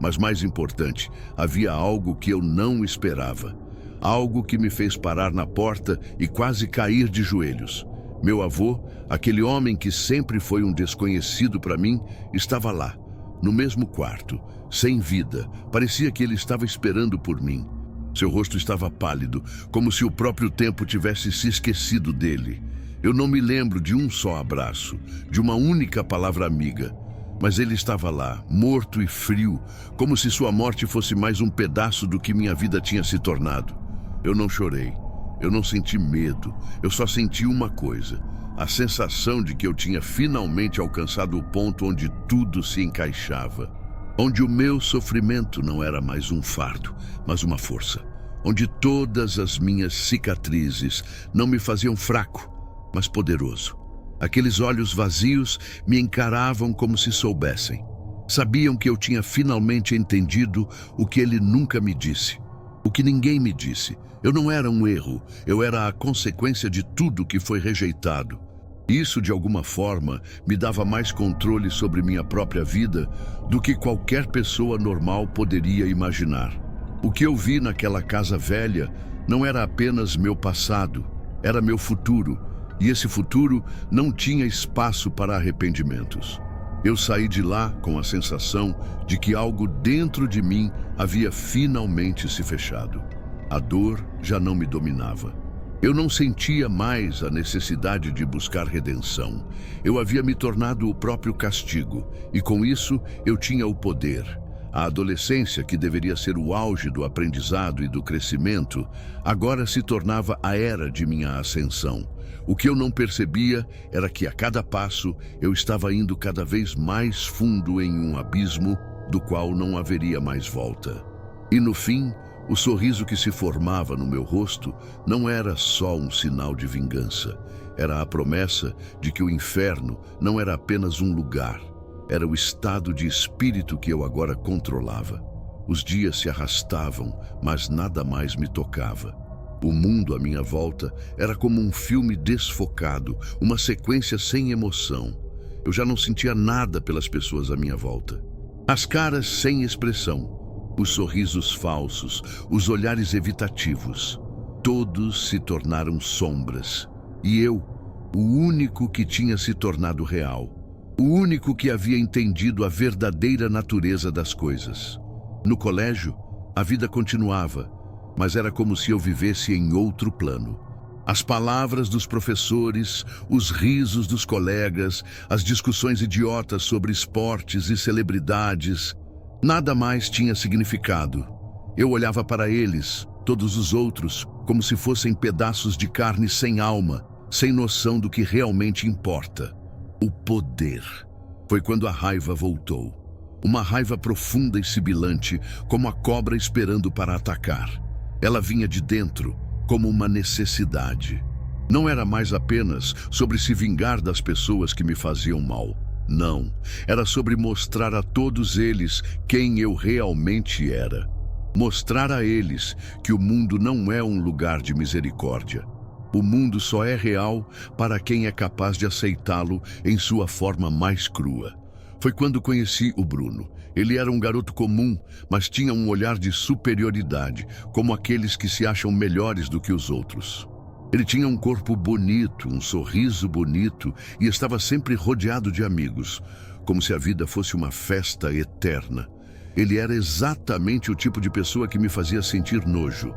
Mas mais importante, havia algo que eu não esperava. Algo que me fez parar na porta e quase cair de joelhos. Meu avô, aquele homem que sempre foi um desconhecido para mim, estava lá, no mesmo quarto, sem vida. Parecia que ele estava esperando por mim. Seu rosto estava pálido, como se o próprio tempo tivesse se esquecido dele. Eu não me lembro de um só abraço, de uma única palavra amiga. Mas ele estava lá, morto e frio, como se sua morte fosse mais um pedaço do que minha vida tinha se tornado. Eu não chorei, eu não senti medo, eu só senti uma coisa: a sensação de que eu tinha finalmente alcançado o ponto onde tudo se encaixava. Onde o meu sofrimento não era mais um fardo, mas uma força. Onde todas as minhas cicatrizes não me faziam fraco, mas poderoso. Aqueles olhos vazios me encaravam como se soubessem. Sabiam que eu tinha finalmente entendido o que ele nunca me disse. O que ninguém me disse. Eu não era um erro, eu era a consequência de tudo que foi rejeitado. Isso, de alguma forma, me dava mais controle sobre minha própria vida do que qualquer pessoa normal poderia imaginar. O que eu vi naquela casa velha não era apenas meu passado, era meu futuro, e esse futuro não tinha espaço para arrependimentos. Eu saí de lá com a sensação de que algo dentro de mim havia finalmente se fechado. A dor já não me dominava. Eu não sentia mais a necessidade de buscar redenção. Eu havia me tornado o próprio castigo, e com isso eu tinha o poder. A adolescência, que deveria ser o auge do aprendizado e do crescimento, agora se tornava a era de minha ascensão. O que eu não percebia era que a cada passo eu estava indo cada vez mais fundo em um abismo do qual não haveria mais volta. E no fim, o sorriso que se formava no meu rosto não era só um sinal de vingança. Era a promessa de que o inferno não era apenas um lugar. Era o estado de espírito que eu agora controlava. Os dias se arrastavam, mas nada mais me tocava. O mundo à minha volta era como um filme desfocado, uma sequência sem emoção. Eu já não sentia nada pelas pessoas à minha volta. As caras sem expressão, os sorrisos falsos, os olhares evitativos. Todos se tornaram sombras. E eu, o único que tinha se tornado real. O único que havia entendido a verdadeira natureza das coisas. No colégio, a vida continuava, mas era como se eu vivesse em outro plano. As palavras dos professores, os risos dos colegas, as discussões idiotas sobre esportes e celebridades, nada mais tinha significado. Eu olhava para eles, todos os outros, como se fossem pedaços de carne sem alma, sem noção do que realmente importa. O poder. Foi quando a raiva voltou. Uma raiva profunda e sibilante, como a cobra esperando para atacar. Ela vinha de dentro, como uma necessidade. Não era mais apenas sobre se vingar das pessoas que me faziam mal. Não, era sobre mostrar a todos eles quem eu realmente era. Mostrar a eles que o mundo não é um lugar de misericórdia. O mundo só é real para quem é capaz de aceitá-lo em sua forma mais crua. Foi quando conheci o Bruno. Ele era um garoto comum, mas tinha um olhar de superioridade, como aqueles que se acham melhores do que os outros. Ele tinha um corpo bonito, um sorriso bonito e estava sempre rodeado de amigos, como se a vida fosse uma festa eterna. Ele era exatamente o tipo de pessoa que me fazia sentir nojo.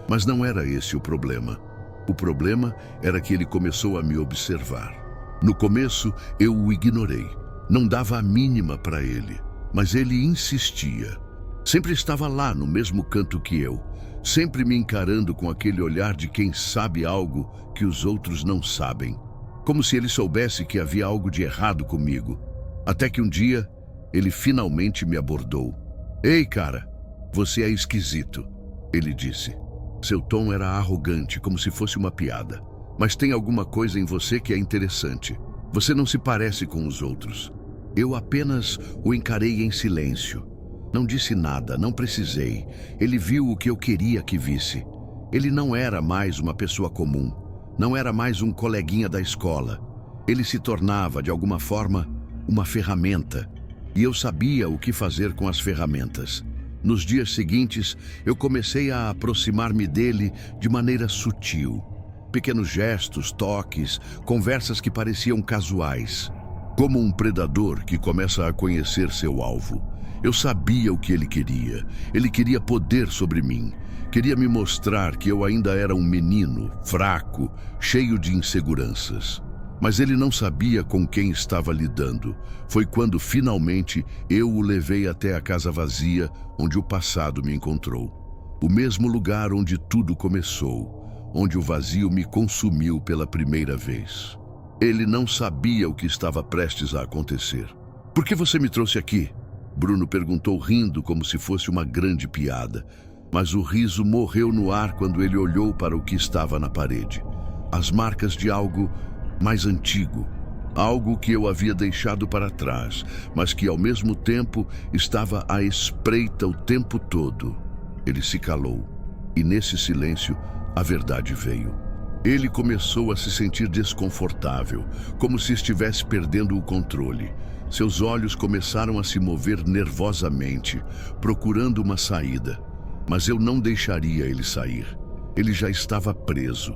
Mas não era esse o problema. O problema era que ele começou a me observar. No começo, eu o ignorei. Não dava a mínima para ele, mas ele insistia. Sempre estava lá no mesmo canto que eu, sempre me encarando com aquele olhar de quem sabe algo que os outros não sabem, como se ele soubesse que havia algo de errado comigo. Até que um dia, ele finalmente me abordou. "Ei, cara, você é esquisito", ele disse. Seu tom era arrogante, como se fosse uma piada. "Mas tem alguma coisa em você que é interessante. Você não se parece com os outros." Eu apenas o encarei em silêncio. Não disse nada, não precisei. Ele viu o que eu queria que visse. Ele não era mais uma pessoa comum. Não era mais um coleguinha da escola. Ele se tornava, de alguma forma, uma ferramenta. E eu sabia o que fazer com as ferramentas. Nos dias seguintes, eu comecei a aproximar-me dele de maneira sutil. Pequenos gestos, toques, conversas que pareciam casuais. Como um predador que começa a conhecer seu alvo. Eu sabia o que ele queria. Ele queria poder sobre mim. Queria me mostrar que eu ainda era um menino, fraco, cheio de inseguranças. Mas ele não sabia com quem estava lidando. Foi quando, finalmente, eu o levei até a casa vazia, onde o passado me encontrou. O mesmo lugar onde tudo começou, onde o vazio me consumiu pela primeira vez. Ele não sabia o que estava prestes a acontecer. "Por que você me trouxe aqui?" Bruno perguntou, rindo como se fosse uma grande piada. Mas o riso morreu no ar quando ele olhou para o que estava na parede. As marcas de algo mais antigo. Algo que eu havia deixado para trás, mas que ao mesmo tempo estava à espreita o tempo todo. Ele se calou, e nesse silêncio a verdade veio. Ele começou a se sentir desconfortável, como se estivesse perdendo o controle. Seus olhos começaram a se mover nervosamente, procurando uma saída. Mas eu não deixaria ele sair. Ele já estava preso,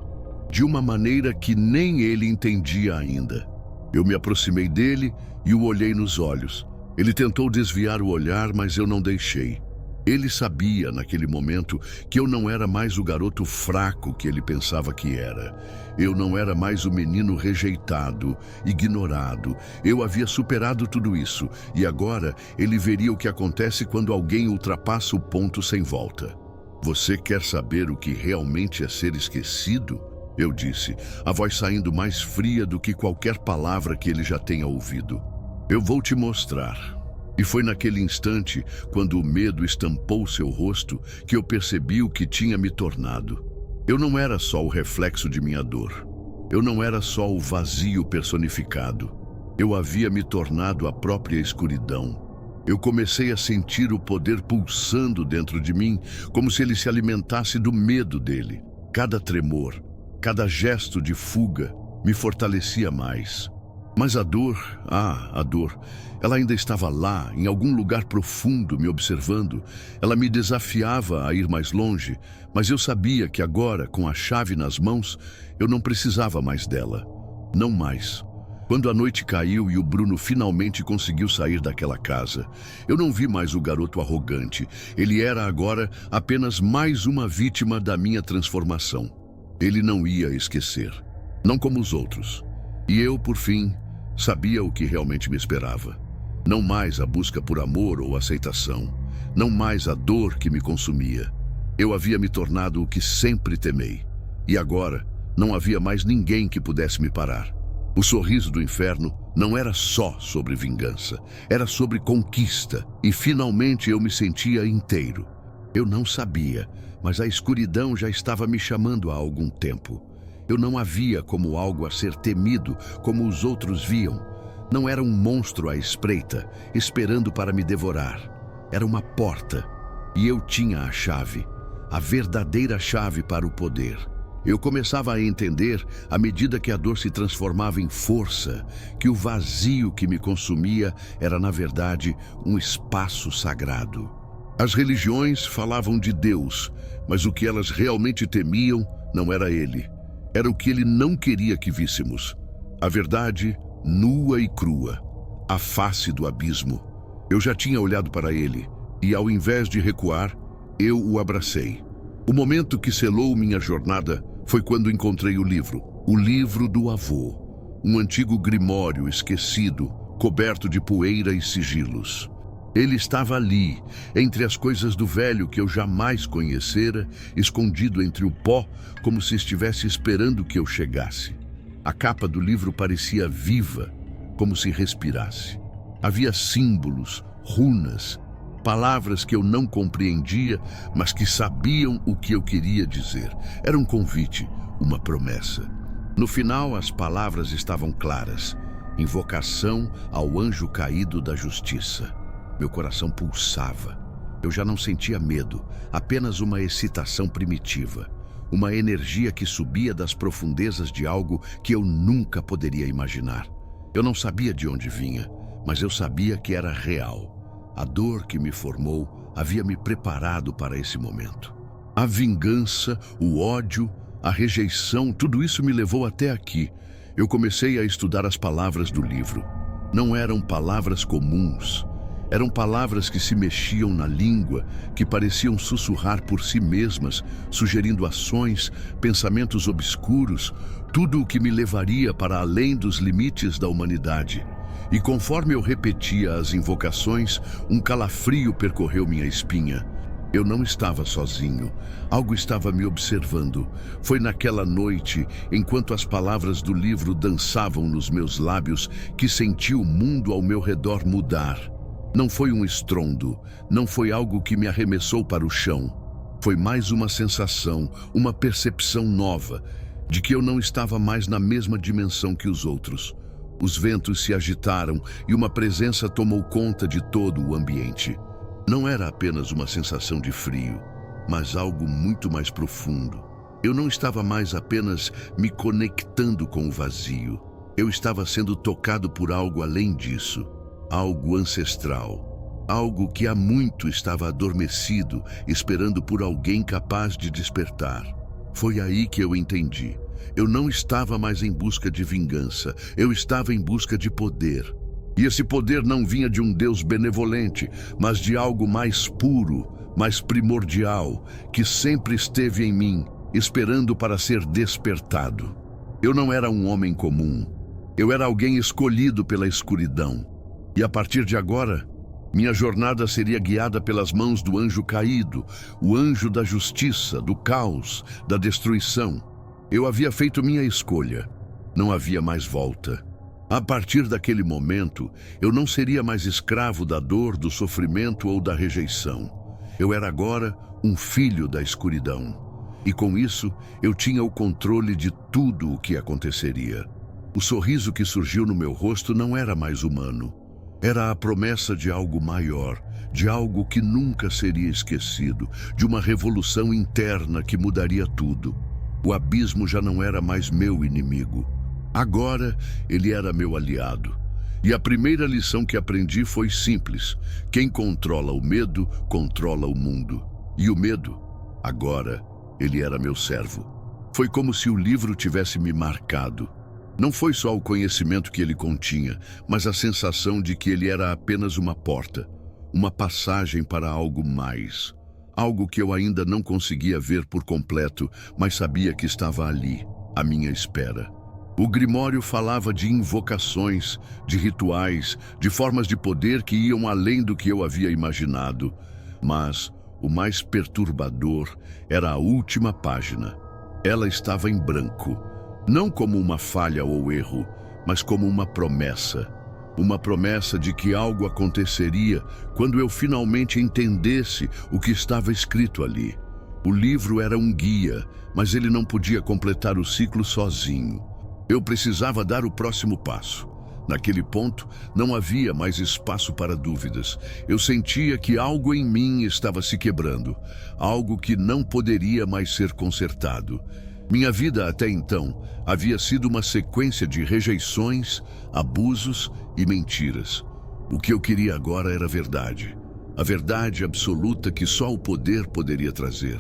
de uma maneira que nem ele entendia ainda. Eu me aproximei dele e o olhei nos olhos. Ele tentou desviar o olhar, mas eu não deixei. Ele sabia, naquele momento, que eu não era mais o garoto fraco que ele pensava que era. Eu não era mais o menino rejeitado, ignorado. Eu havia superado tudo isso, e agora ele veria o que acontece quando alguém ultrapassa o ponto sem volta. "Você quer saber o que realmente é ser esquecido?" Eu disse, a voz saindo mais fria do que qualquer palavra que ele já tenha ouvido. "Eu vou te mostrar." E foi naquele instante, quando o medo estampou seu rosto, que eu percebi o que tinha me tornado. Eu não era só o reflexo de minha dor. Eu não era só o vazio personificado. Eu havia me tornado a própria escuridão. Eu comecei a sentir o poder pulsando dentro de mim, como se ele se alimentasse do medo dele. Cada tremor, cada gesto de fuga me fortalecia mais. Mas a dor, ela ainda estava lá, em algum lugar profundo, me observando. Ela me desafiava a ir mais longe, mas eu sabia que agora, com a chave nas mãos, eu não precisava mais dela. Não mais. Quando a noite caiu e o Bruno finalmente conseguiu sair daquela casa, eu não vi mais o garoto arrogante. Ele era agora apenas mais uma vítima da minha transformação. Ele não ia esquecer, não como os outros. E eu, por fim, sabia o que realmente me esperava. Não mais a busca por amor ou aceitação. Não mais a dor que me consumia. Eu havia me tornado o que sempre temei. E agora, não havia mais ninguém que pudesse me parar. O sorriso do inferno não era só sobre vingança. Era sobre conquista. E finalmente eu me sentia inteiro. Eu não sabia, mas a escuridão já estava me chamando há algum tempo. Eu não a via como algo a ser temido, como os outros viam. Não era um monstro à espreita, esperando para me devorar. Era uma porta, e eu tinha a chave, a verdadeira chave para o poder. Eu começava a entender, à medida que a dor se transformava em força, que o vazio que me consumia era, na verdade, um espaço sagrado. As religiões falavam de Deus, mas o que elas realmente temiam não era Ele. Era o que Ele não queria que víssemos. A verdade, nua e crua, a face do abismo. Eu já tinha olhado para Ele, e ao invés de recuar, eu o abracei. O momento que selou minha jornada foi quando encontrei o livro do avô, um antigo grimório esquecido, coberto de poeira e sigilos. Ele estava ali, entre as coisas do velho que eu jamais conhecera, escondido entre o pó, como se estivesse esperando que eu chegasse. A capa do livro parecia viva, como se respirasse. Havia símbolos, runas, palavras que eu não compreendia, mas que sabiam o que eu queria dizer. Era um convite, uma promessa. No final, as palavras estavam claras. Invocação ao anjo caído da justiça. Meu coração pulsava. Eu já não sentia medo, apenas uma excitação primitiva. Uma energia que subia das profundezas de algo que eu nunca poderia imaginar. Eu não sabia de onde vinha, mas eu sabia que era real. A dor que me formou havia me preparado para esse momento. A vingança, o ódio, a rejeição, tudo isso me levou até aqui. Eu comecei a estudar as palavras do livro. Não eram palavras comuns. Eram palavras que se mexiam na língua, que pareciam sussurrar por si mesmas, sugerindo ações, pensamentos obscuros, tudo o que me levaria para além dos limites da humanidade. E conforme eu repetia as invocações, um calafrio percorreu minha espinha. Eu não estava sozinho. Algo estava me observando. Foi naquela noite, enquanto as palavras do livro dançavam nos meus lábios, que senti o mundo ao meu redor mudar. Não foi um estrondo, não foi algo que me arremessou para o chão. Foi mais uma sensação, uma percepção nova, de que eu não estava mais na mesma dimensão que os outros. Os ventos se agitaram e uma presença tomou conta de todo o ambiente. Não era apenas uma sensação de frio, mas algo muito mais profundo. Eu não estava mais apenas me conectando com o vazio. Eu estava sendo tocado por algo além disso, algo ancestral, algo que há muito estava adormecido, esperando por alguém capaz de despertar. Foi aí que eu entendi. Eu não estava mais em busca de vingança, eu estava em busca de poder. E esse poder não vinha de um Deus benevolente, mas de algo mais puro, mais primordial, que sempre esteve em mim, esperando para ser despertado. Eu não era um homem comum, eu era alguém escolhido pela escuridão. E a partir de agora, minha jornada seria guiada pelas mãos do anjo caído, o anjo da justiça, do caos, da destruição. Eu havia feito minha escolha. Não havia mais volta. A partir daquele momento, eu não seria mais escravo da dor, do sofrimento ou da rejeição. Eu era agora um filho da escuridão. E com isso, eu tinha o controle de tudo o que aconteceria. O sorriso que surgiu no meu rosto não era mais humano. Era a promessa de algo maior, de algo que nunca seria esquecido, de uma revolução interna que mudaria tudo. O abismo já não era mais meu inimigo. Agora, ele era meu aliado. E a primeira lição que aprendi foi simples. Quem controla o medo, controla o mundo. E o medo, agora, ele era meu servo. Foi como se o livro tivesse me marcado. Não foi só o conhecimento que ele continha, mas a sensação de que ele era apenas uma porta, uma passagem para algo mais. Algo que eu ainda não conseguia ver por completo, mas sabia que estava ali, à minha espera. O Grimório falava de invocações, de rituais, de formas de poder que iam além do que eu havia imaginado. Mas o mais perturbador era a última página. Ela estava em branco. Não como uma falha ou erro, mas como uma promessa. Uma promessa de que algo aconteceria quando eu finalmente entendesse o que estava escrito ali. O livro era um guia, mas ele não podia completar o ciclo sozinho. Eu precisava dar o próximo passo. Naquele ponto, não havia mais espaço para dúvidas. Eu sentia que algo em mim estava se quebrando, algo que não poderia mais ser consertado. Minha vida até então havia sido uma sequência de rejeições, abusos e mentiras. O que eu queria agora era verdade. A verdade absoluta que só o poder poderia trazer.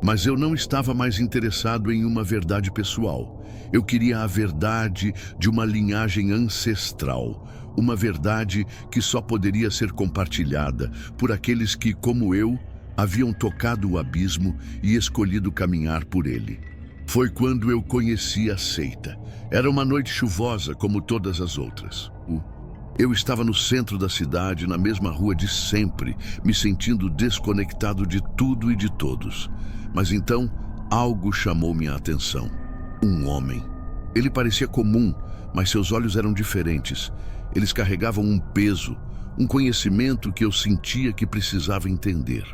Mas eu não estava mais interessado em uma verdade pessoal. Eu queria a verdade de uma linhagem ancestral. Uma verdade que só poderia ser compartilhada por aqueles que, como eu, haviam tocado o abismo e escolhido caminhar por ele. Foi quando eu conheci a seita. Era uma noite chuvosa como todas as outras. Eu estava no centro da cidade, na mesma rua de sempre, me sentindo desconectado de tudo e de todos. Mas então, algo chamou minha atenção. Um homem. Ele parecia comum, mas seus olhos eram diferentes. Eles carregavam um peso, um conhecimento que eu sentia que precisava entender.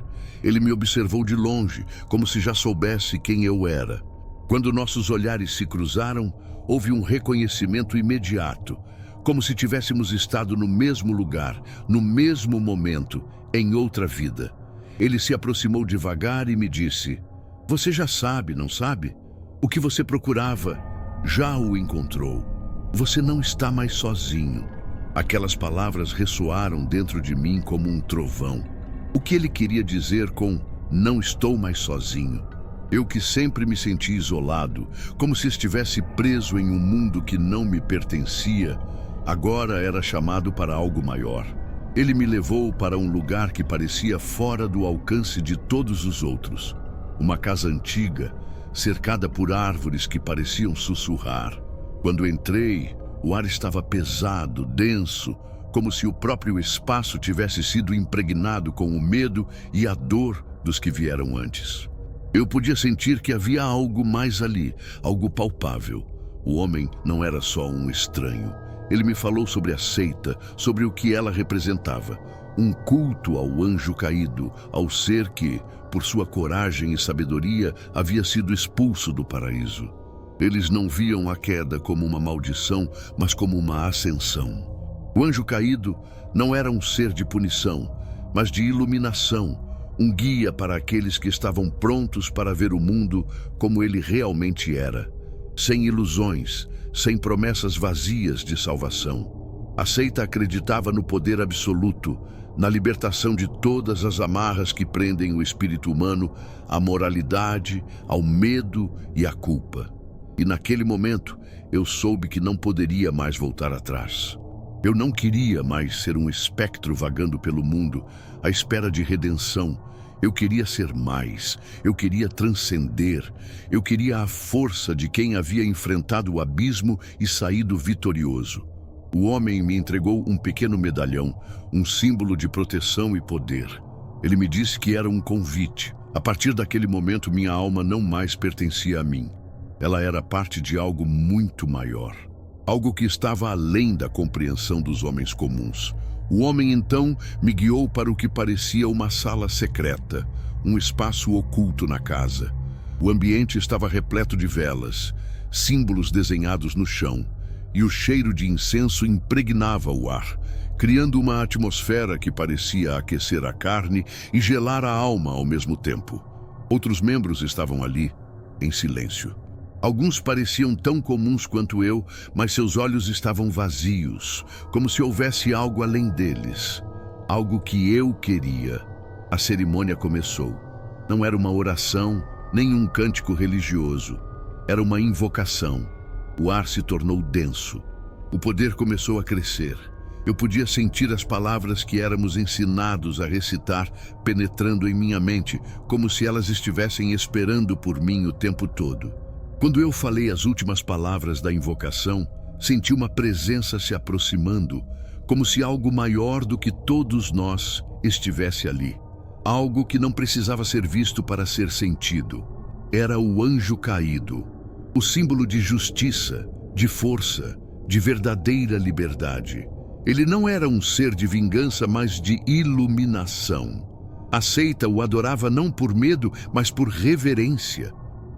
Ele me observou de longe, como se já soubesse quem eu era. Quando nossos olhares se cruzaram, houve um reconhecimento imediato, como se tivéssemos estado no mesmo lugar, no mesmo momento, em outra vida. Ele se aproximou devagar e me disse: "Você já sabe, não sabe? O que você procurava já o encontrou. Você não está mais sozinho." Aquelas palavras ressoaram dentro de mim como um trovão. O que ele queria dizer com "não estou mais sozinho"? Eu que sempre me senti isolado, como se estivesse preso em um mundo que não me pertencia, agora era chamado para algo maior. Ele me levou para um lugar que parecia fora do alcance de todos os outros. Uma casa antiga, cercada por árvores que pareciam sussurrar. Quando entrei, o ar estava pesado, denso, como se o próprio espaço tivesse sido impregnado com o medo e a dor dos que vieram antes. Eu podia sentir que havia algo mais ali, algo palpável. O homem não era só um estranho. Ele me falou sobre a seita, sobre o que ela representava. Um culto ao anjo caído, ao ser que, por sua coragem e sabedoria, havia sido expulso do paraíso. Eles não viam a queda como uma maldição, mas como uma ascensão. O anjo caído não era um ser de punição, mas de iluminação, um guia para aqueles que estavam prontos para ver o mundo como ele realmente era, sem ilusões, sem promessas vazias de salvação. A seita acreditava no poder absoluto, na libertação de todas as amarras que prendem o espírito humano, à moralidade, ao medo e à culpa. E naquele momento, eu soube que não poderia mais voltar atrás. Eu não queria mais ser um espectro vagando pelo mundo, à espera de redenção. Eu queria ser mais, eu queria transcender, eu queria a força de quem havia enfrentado o abismo e saído vitorioso. O homem me entregou um pequeno medalhão, um símbolo de proteção e poder. Ele me disse que era um convite. A partir daquele momento, minha alma não mais pertencia a mim. Ela era parte de algo muito maior. Algo que estava além da compreensão dos homens comuns. O homem então me guiou para o que parecia uma sala secreta, um espaço oculto na casa. O ambiente estava repleto de velas, símbolos desenhados no chão, e o cheiro de incenso impregnava o ar, criando uma atmosfera que parecia aquecer a carne e gelar a alma ao mesmo tempo. Outros membros estavam ali, em silêncio. Alguns pareciam tão comuns quanto eu, mas seus olhos estavam vazios, como se houvesse algo além deles. Algo que eu queria. A cerimônia começou. Não era uma oração, nem um cântico religioso. Era uma invocação. O ar se tornou denso. O poder começou a crescer. Eu podia sentir as palavras que éramos ensinados a recitar penetrando em minha mente, como se elas estivessem esperando por mim o tempo todo. Quando eu falei as últimas palavras da invocação, senti uma presença se aproximando, como se algo maior do que todos nós estivesse ali. Algo que não precisava ser visto para ser sentido. Era o anjo caído, o símbolo de justiça, de força, de verdadeira liberdade. Ele não era um ser de vingança, mas de iluminação. A seita o adorava não por medo, mas por reverência.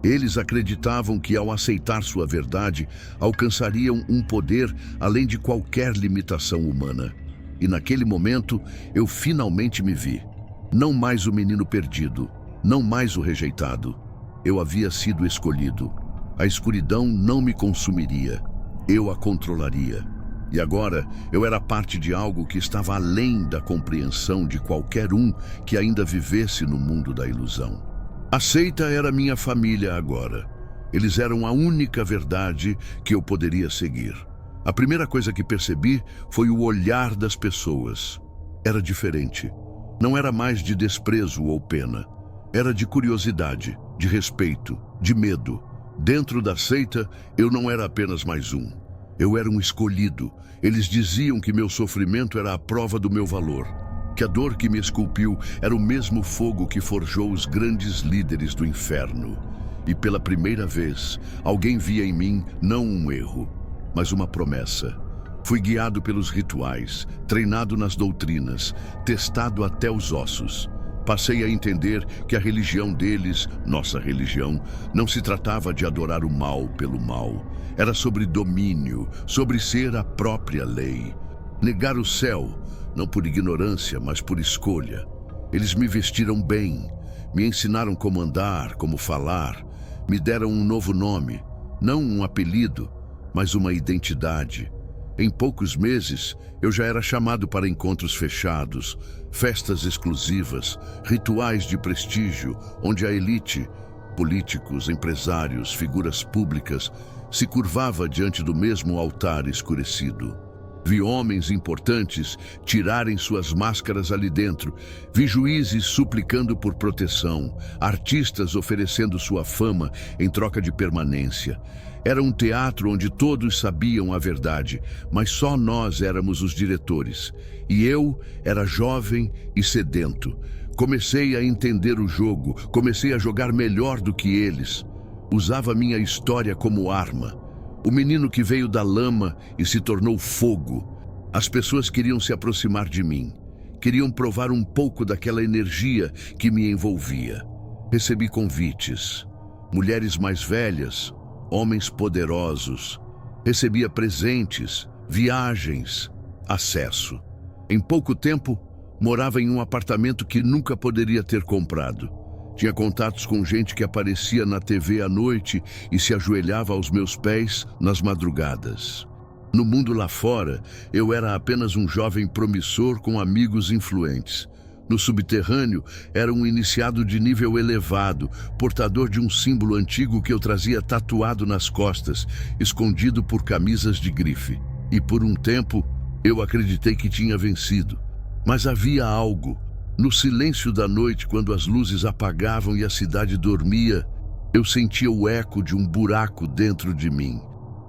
Eles acreditavam que, ao aceitar sua verdade, alcançariam um poder além de qualquer limitação humana. E naquele momento, eu finalmente me vi. Não mais o menino perdido, não mais o rejeitado. Eu havia sido escolhido. A escuridão não me consumiria, eu a controlaria. E agora eu era parte de algo que estava além da compreensão de qualquer um que ainda vivesse no mundo da ilusão. A seita era minha família agora. Eles eram a única verdade que eu poderia seguir. A primeira coisa que percebi foi o olhar das pessoas. Era diferente. Não era mais de desprezo ou pena. Era de curiosidade, de respeito, de medo. Dentro da seita, eu não era apenas mais um. Eu era um escolhido. Eles diziam que meu sofrimento era a prova do meu valor. Que a dor que me esculpiu era o mesmo fogo que forjou os grandes líderes do inferno. E pela primeira vez, alguém via em mim não um erro, mas uma promessa. Fui guiado pelos rituais, treinado nas doutrinas, testado até os ossos. Passei a entender que a religião deles, nossa religião, não se tratava de adorar o mal pelo mal. Era sobre domínio, sobre ser a própria lei. Negar o céu, não por ignorância, mas por escolha. Eles me vestiram bem, me ensinaram como andar, como falar, me deram um novo nome, não um apelido, mas uma identidade. Em poucos meses, eu já era chamado para encontros fechados, festas exclusivas, rituais de prestígio, onde a elite, políticos, empresários, figuras públicas, se curvava diante do mesmo altar escurecido. Vi homens importantes tirarem suas máscaras ali dentro. Vi juízes suplicando por proteção, artistas oferecendo sua fama em troca de permanência. Era um teatro onde todos sabiam a verdade, mas só nós éramos os diretores. E eu era jovem e sedento. Comecei a entender o jogo, comecei a jogar melhor do que eles. Usava minha história como arma. O menino que veio da lama e se tornou fogo. As pessoas queriam se aproximar de mim. Queriam provar um pouco daquela energia que me envolvia. Recebi convites. Mulheres mais velhas, homens poderosos. Recebia presentes, viagens, acesso. Em pouco tempo, morava em um apartamento que nunca poderia ter comprado. Tinha contatos com gente que aparecia na TV à noite e se ajoelhava aos meus pés nas madrugadas. No mundo lá fora, eu era apenas um jovem promissor com amigos influentes. No subterrâneo, era um iniciado de nível elevado, portador de um símbolo antigo que eu trazia tatuado nas costas, escondido por camisas de grife. E por um tempo, eu acreditei que tinha vencido. Mas havia algo. No silêncio da noite, quando as luzes apagavam e a cidade dormia, eu sentia o eco de um buraco dentro de mim.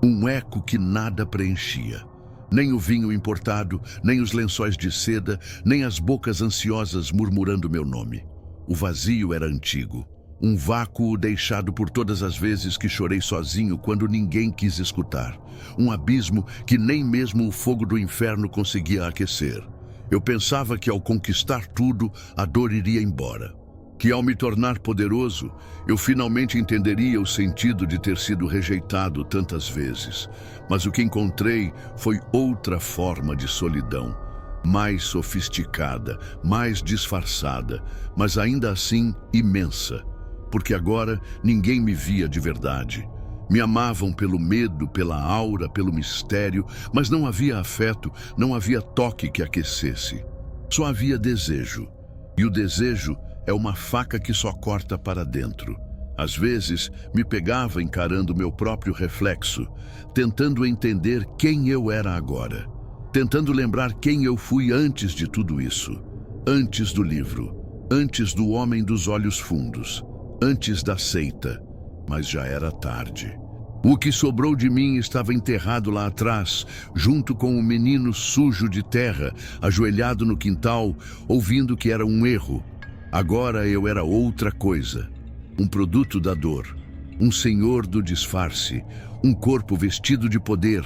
Um eco que nada preenchia. Nem o vinho importado, nem os lençóis de seda, nem as bocas ansiosas murmurando meu nome. O vazio era antigo. Um vácuo deixado por todas as vezes que chorei sozinho quando ninguém quis escutar. Um abismo que nem mesmo o fogo do inferno conseguia aquecer. Eu pensava que ao conquistar tudo, a dor iria embora. Que ao me tornar poderoso, eu finalmente entenderia o sentido de ter sido rejeitado tantas vezes. Mas o que encontrei foi outra forma de solidão. Mais sofisticada, mais disfarçada, mas ainda assim imensa. Porque agora ninguém me via de verdade. Me amavam pelo medo, pela aura, pelo mistério, mas não havia afeto, não havia toque que aquecesse. Só havia desejo. E o desejo é uma faca que só corta para dentro. Às vezes, me pegava encarando meu próprio reflexo, tentando entender quem eu era agora. Tentando lembrar quem eu fui antes de tudo isso. Antes do livro. Antes do homem dos olhos fundos. Antes da seita. Mas já era tarde. O que sobrou de mim estava enterrado lá atrás, junto com um menino sujo de terra, ajoelhado no quintal, ouvindo que era um erro. Agora eu era outra coisa. Um produto da dor. Um senhor do disfarce. Um corpo vestido de poder,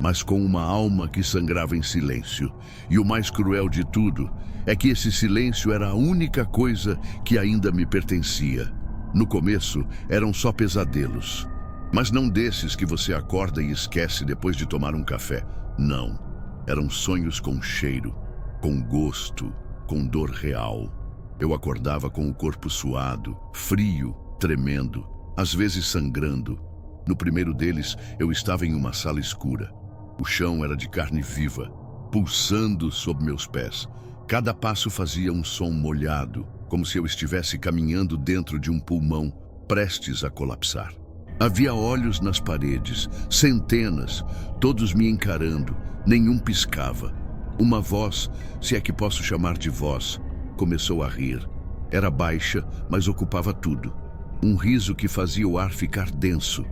mas com uma alma que sangrava em silêncio. E o mais cruel de tudo é que esse silêncio era a única coisa que ainda me pertencia. No começo, eram só pesadelos. Mas não desses que você acorda e esquece depois de tomar um café. Não. Eram sonhos com cheiro, com gosto, com dor real. Eu acordava com o corpo suado, frio, tremendo, às vezes sangrando. No primeiro deles, eu estava em uma sala escura. O chão era de carne viva, pulsando sob meus pés. Cada passo fazia um som molhado, como se eu estivesse caminhando dentro de um pulmão prestes a colapsar. Havia olhos nas paredes, centenas, todos me encarando, nenhum piscava. Uma voz, se é que posso chamar de voz, começou a rir. Era baixa, mas ocupava tudo. Um riso que fazia o ar ficar denso.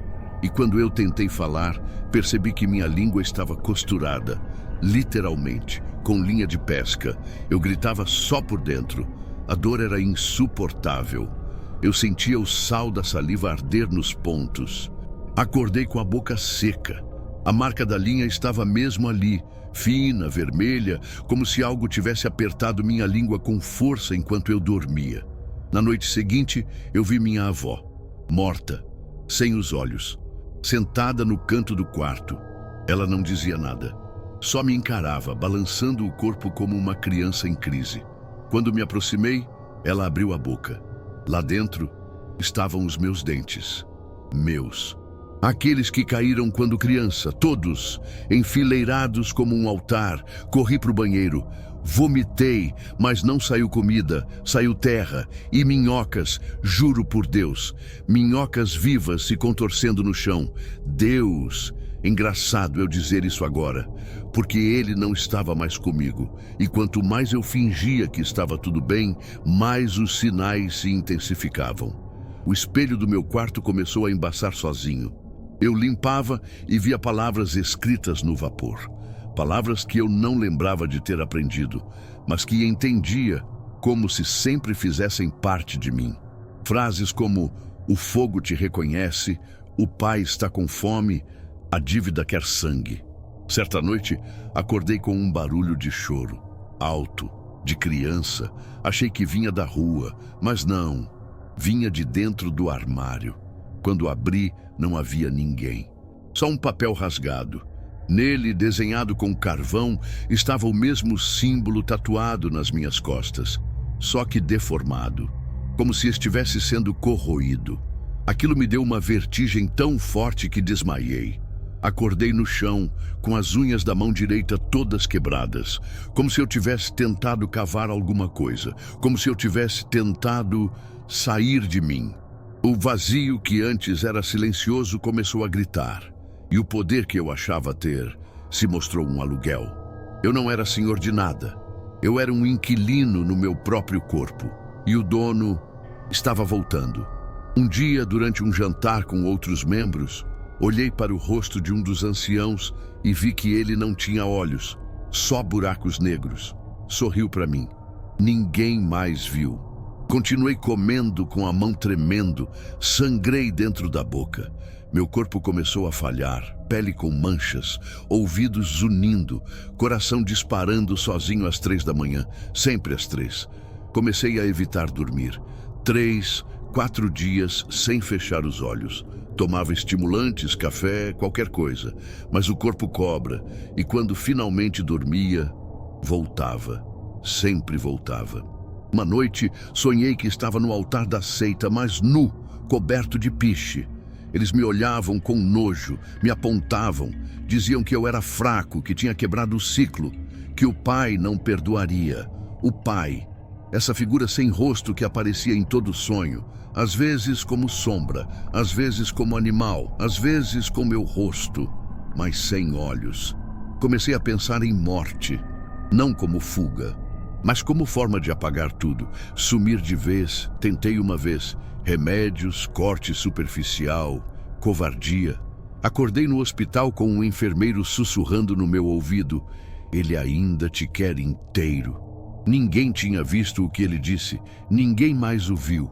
E quando eu tentei falar, percebi que minha língua estava costurada, literalmente, com linha de pesca. Eu gritava só por dentro. A dor era insuportável. Eu sentia o sal da saliva arder nos pontos. Acordei com a boca seca. A marca da linha estava mesmo ali, fina, vermelha, como se algo tivesse apertado minha língua com força enquanto eu dormia. Na noite seguinte, eu vi minha avó, morta, sem os olhos, sentada no canto do quarto. Ela não dizia nada. Só me encarava, balançando o corpo como uma criança em crise. Quando me aproximei, ela abriu a boca. Lá dentro estavam os meus dentes. Meus. Aqueles que caíram quando criança, todos, enfileirados como um altar. Corri para o banheiro. Vomitei, mas não saiu comida, saiu terra e minhocas, juro por Deus. Minhocas vivas se contorcendo no chão. Deus! Engraçado eu dizer isso agora, porque ele não estava mais comigo. E quanto mais eu fingia que estava tudo bem, mais os sinais se intensificavam. O espelho do meu quarto começou a embaçar sozinho. Eu limpava e via palavras escritas no vapor. Palavras que eu não lembrava de ter aprendido, mas que entendia como se sempre fizessem parte de mim. Frases como: o fogo te reconhece, o pai está com fome, a dívida quer sangue. Certa noite, acordei com um barulho de choro, alto, de criança. Achei que vinha da rua, mas não. Vinha de dentro do armário. Quando abri, não havia ninguém. Só um papel rasgado. Nele, desenhado com carvão, estava o mesmo símbolo tatuado nas minhas costas, só que deformado, como se estivesse sendo corroído. Aquilo me deu uma vertigem tão forte que desmaiei. Acordei no chão, com as unhas da mão direita todas quebradas, como se eu tivesse tentado cavar alguma coisa, como se eu tivesse tentado sair de mim. O vazio que antes era silencioso começou a gritar. E o poder que eu achava ter se mostrou um aluguel. Eu não era senhor de nada. Eu era um inquilino no meu próprio corpo. E o dono estava voltando. Um dia, durante um jantar com outros membros, olhei para o rosto de um dos anciãos e vi que ele não tinha olhos, só buracos negros. Sorriu para mim. Ninguém mais viu. Continuei comendo com a mão tremendo, sangrei dentro da boca. Meu corpo começou a falhar, pele com manchas, ouvidos zunindo, coração disparando sozinho às 3 da manhã, sempre às 3. Comecei a evitar dormir. 3, 4 dias sem fechar os olhos. Tomava estimulantes, café, qualquer coisa, mas o corpo cobra, e quando finalmente dormia, voltava, sempre voltava. Uma noite, sonhei que estava no altar da seita, mas nu, coberto de piche. Eles me olhavam com nojo, me apontavam, diziam que eu era fraco, que tinha quebrado o ciclo, que o pai não perdoaria. O pai, essa figura sem rosto que aparecia em todo sonho, às vezes como sombra, às vezes como animal, às vezes com meu rosto, mas sem olhos. Comecei a pensar em morte, não como fuga, mas como forma de apagar tudo, sumir de vez. Tentei uma vez. Remédios, corte superficial, covardia. Acordei no hospital com um enfermeiro sussurrando no meu ouvido: ele ainda te quer inteiro. Ninguém tinha visto o que ele disse, ninguém mais o viu.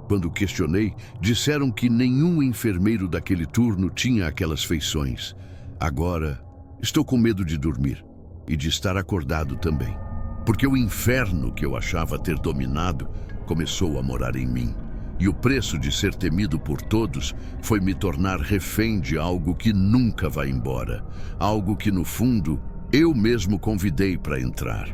Quando questionei, disseram que nenhum enfermeiro daquele turno tinha aquelas feições. Agora, estou com medo de dormir e de estar acordado também, porque o inferno que eu achava ter dominado começou a morar em mim. E o preço de ser temido por todos foi me tornar refém de algo que nunca vai embora. Algo que, no fundo, eu mesmo convidei para entrar.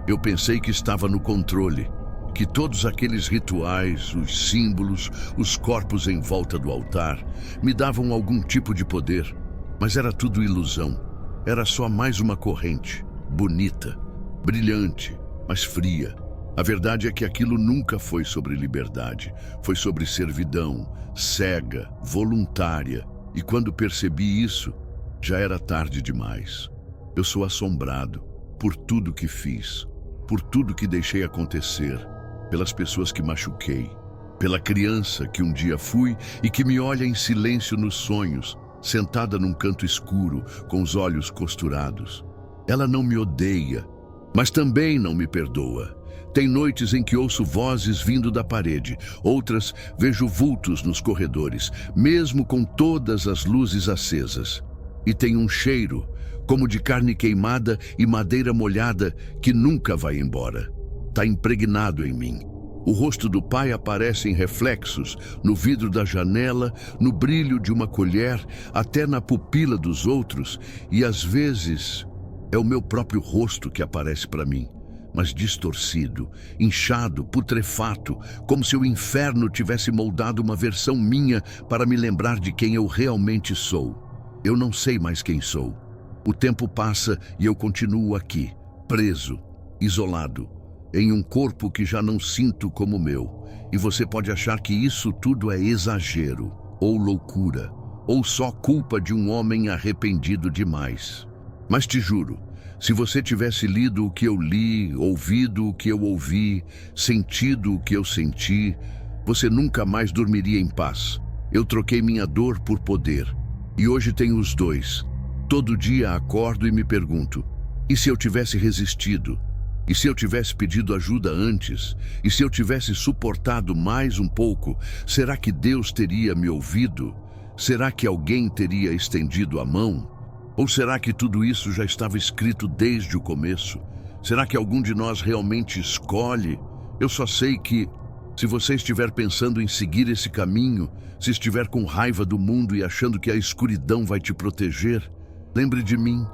Eu pensei que estava no controle, que todos aqueles rituais, os símbolos, os corpos em volta do altar, me davam algum tipo de poder, mas era tudo ilusão. Era só mais uma corrente, bonita, brilhante, mas fria. A verdade é que aquilo nunca foi sobre liberdade, foi sobre servidão, cega, voluntária. E quando percebi isso, já era tarde demais. Eu sou assombrado por tudo que fiz, por tudo que deixei acontecer, pelas pessoas que machuquei, pela criança que um dia fui e que me olha em silêncio nos sonhos, sentada num canto escuro, com os olhos costurados. Ela não me odeia, mas também não me perdoa. Tem noites em que ouço vozes vindo da parede, outras vejo vultos nos corredores, mesmo com todas as luzes acesas. E tem um cheiro, como de carne queimada e madeira molhada, que nunca vai embora. Está impregnado em mim. O rosto do pai aparece em reflexos, no vidro da janela, no brilho de uma colher, até na pupila dos outros, e às vezes é o meu próprio rosto que aparece para mim, mas distorcido, inchado, putrefato, como se o inferno tivesse moldado uma versão minha para me lembrar de quem eu realmente sou. Eu não sei mais quem sou. O tempo passa e eu continuo aqui, preso, isolado, em um corpo que já não sinto como meu. E você pode achar que isso tudo é exagero, ou loucura, ou só culpa de um homem arrependido demais. Mas te juro, se você tivesse lido o que eu li, ouvido o que eu ouvi, sentido o que eu senti, você nunca mais dormiria em paz. Eu troquei minha dor por poder. E hoje tenho os dois. Todo dia acordo e me pergunto, e se eu tivesse resistido? E se eu tivesse pedido ajuda antes? E se eu tivesse suportado mais um pouco, será que Deus teria me ouvido? Será que alguém teria estendido a mão? Ou será que tudo isso já estava escrito desde o começo? Será que algum de nós realmente escolhe? Eu só sei que, se você estiver pensando em seguir esse caminho, se estiver com raiva do mundo e achando que a escuridão vai te proteger, lembre de mim,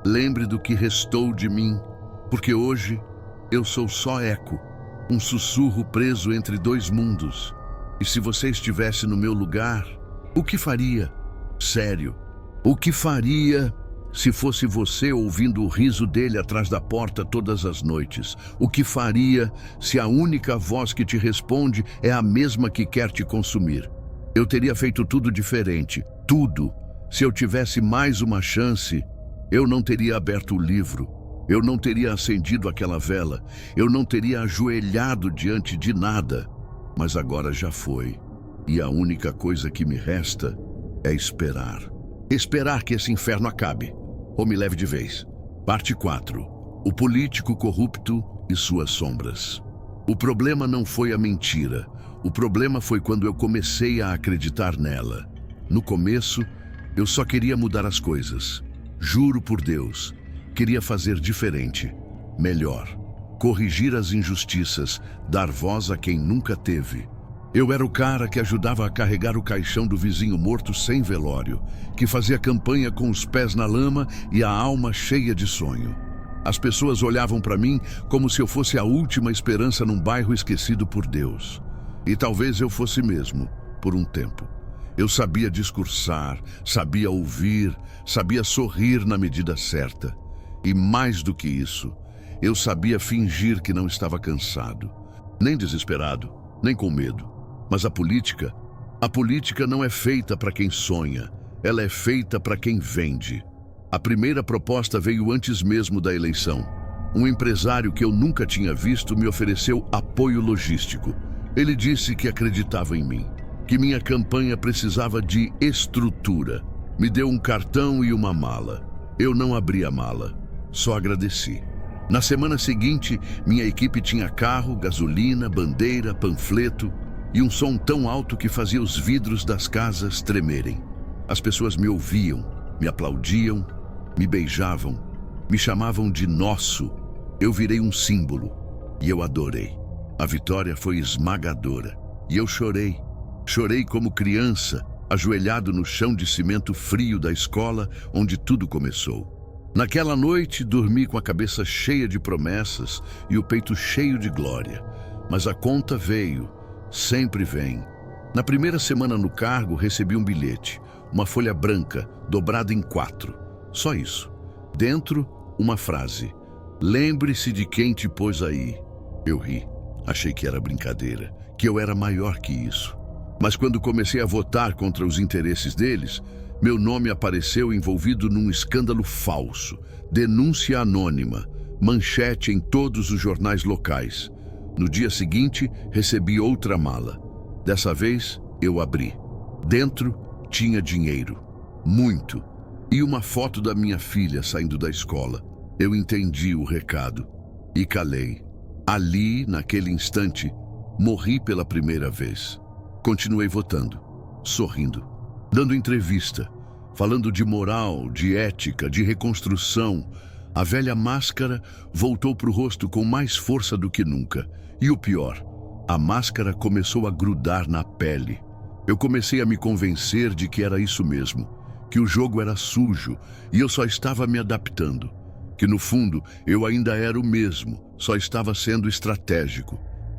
lembre do que restou de mim, porque hoje eu sou só eco, um sussurro preso entre dois mundos. E se você estivesse no meu lugar, o que faria? Sério, o que faria se fosse você ouvindo o riso dele atrás da porta todas as noites? O que faria se a única voz que te responde é a mesma que quer te consumir? Eu teria feito tudo diferente, tudo. Se eu tivesse mais uma chance, eu não teria aberto o livro, eu não teria acendido aquela vela, eu não teria ajoelhado diante de nada. Mas agora já foi, e a única coisa que me resta é esperar. Esperar que esse inferno acabe, ou me leve de vez. Parte 4. O político corrupto e suas sombras. O problema não foi a mentira. O problema foi quando eu comecei a acreditar nela. No começo, eu só queria mudar as coisas. Juro por Deus, queria fazer diferente, melhor. Corrigir as injustiças, dar voz a quem nunca teve. Eu era o cara que ajudava a carregar o caixão do vizinho morto sem velório, que fazia campanha com os pés na lama e a alma cheia de sonho. As pessoas olhavam para mim como se eu fosse a última esperança num bairro esquecido por Deus. E talvez eu fosse mesmo, por um tempo. Eu sabia discursar, sabia ouvir, sabia sorrir na medida certa. E mais do que isso, eu sabia fingir que não estava cansado, nem desesperado, nem com medo. Mas a política não é feita para quem sonha, ela é feita para quem vende. A primeira proposta veio antes mesmo da eleição. Um empresário que eu nunca tinha visto me ofereceu apoio logístico. Ele disse que acreditava em mim, que minha campanha precisava de estrutura. Me deu um cartão e uma mala. Eu não abri a mala, só agradeci. Na semana seguinte, minha equipe tinha carro, gasolina, bandeira, panfleto e um som tão alto que fazia os vidros das casas tremerem. As pessoas me ouviam, me aplaudiam, me beijavam, me chamavam de nosso. Eu virei um símbolo e eu adorei. A vitória foi esmagadora e eu chorei. Chorei como criança, ajoelhado no chão de cimento frio da escola onde tudo começou. Naquela noite, dormi com a cabeça cheia de promessas e o peito cheio de glória. Mas a conta veio, sempre vem. Na primeira semana no cargo, recebi um bilhete, uma folha branca, dobrada em 4. Só isso. Dentro, uma frase: lembre-se de quem te pôs aí. Eu ri. Achei que era brincadeira, que eu era maior que isso. Mas quando comecei a votar contra os interesses deles, meu nome apareceu envolvido num escândalo falso, denúncia anônima, manchete em todos os jornais locais. No dia seguinte, recebi outra mala. Dessa vez, eu abri. Dentro, tinha dinheiro. Muito. E uma foto da minha filha saindo da escola. Eu entendi o recado. E calei. Ali, naquele instante, morri pela primeira vez. Continuei votando, sorrindo, dando entrevista, falando de moral, de ética, de reconstrução. A velha máscara voltou para o rosto com mais força do que nunca. E o pior, a máscara começou a grudar na pele. Eu comecei a me convencer de que era isso mesmo, que o jogo era sujo e eu só estava me adaptando. Que no fundo eu ainda era o mesmo, só estava sendo estratégico.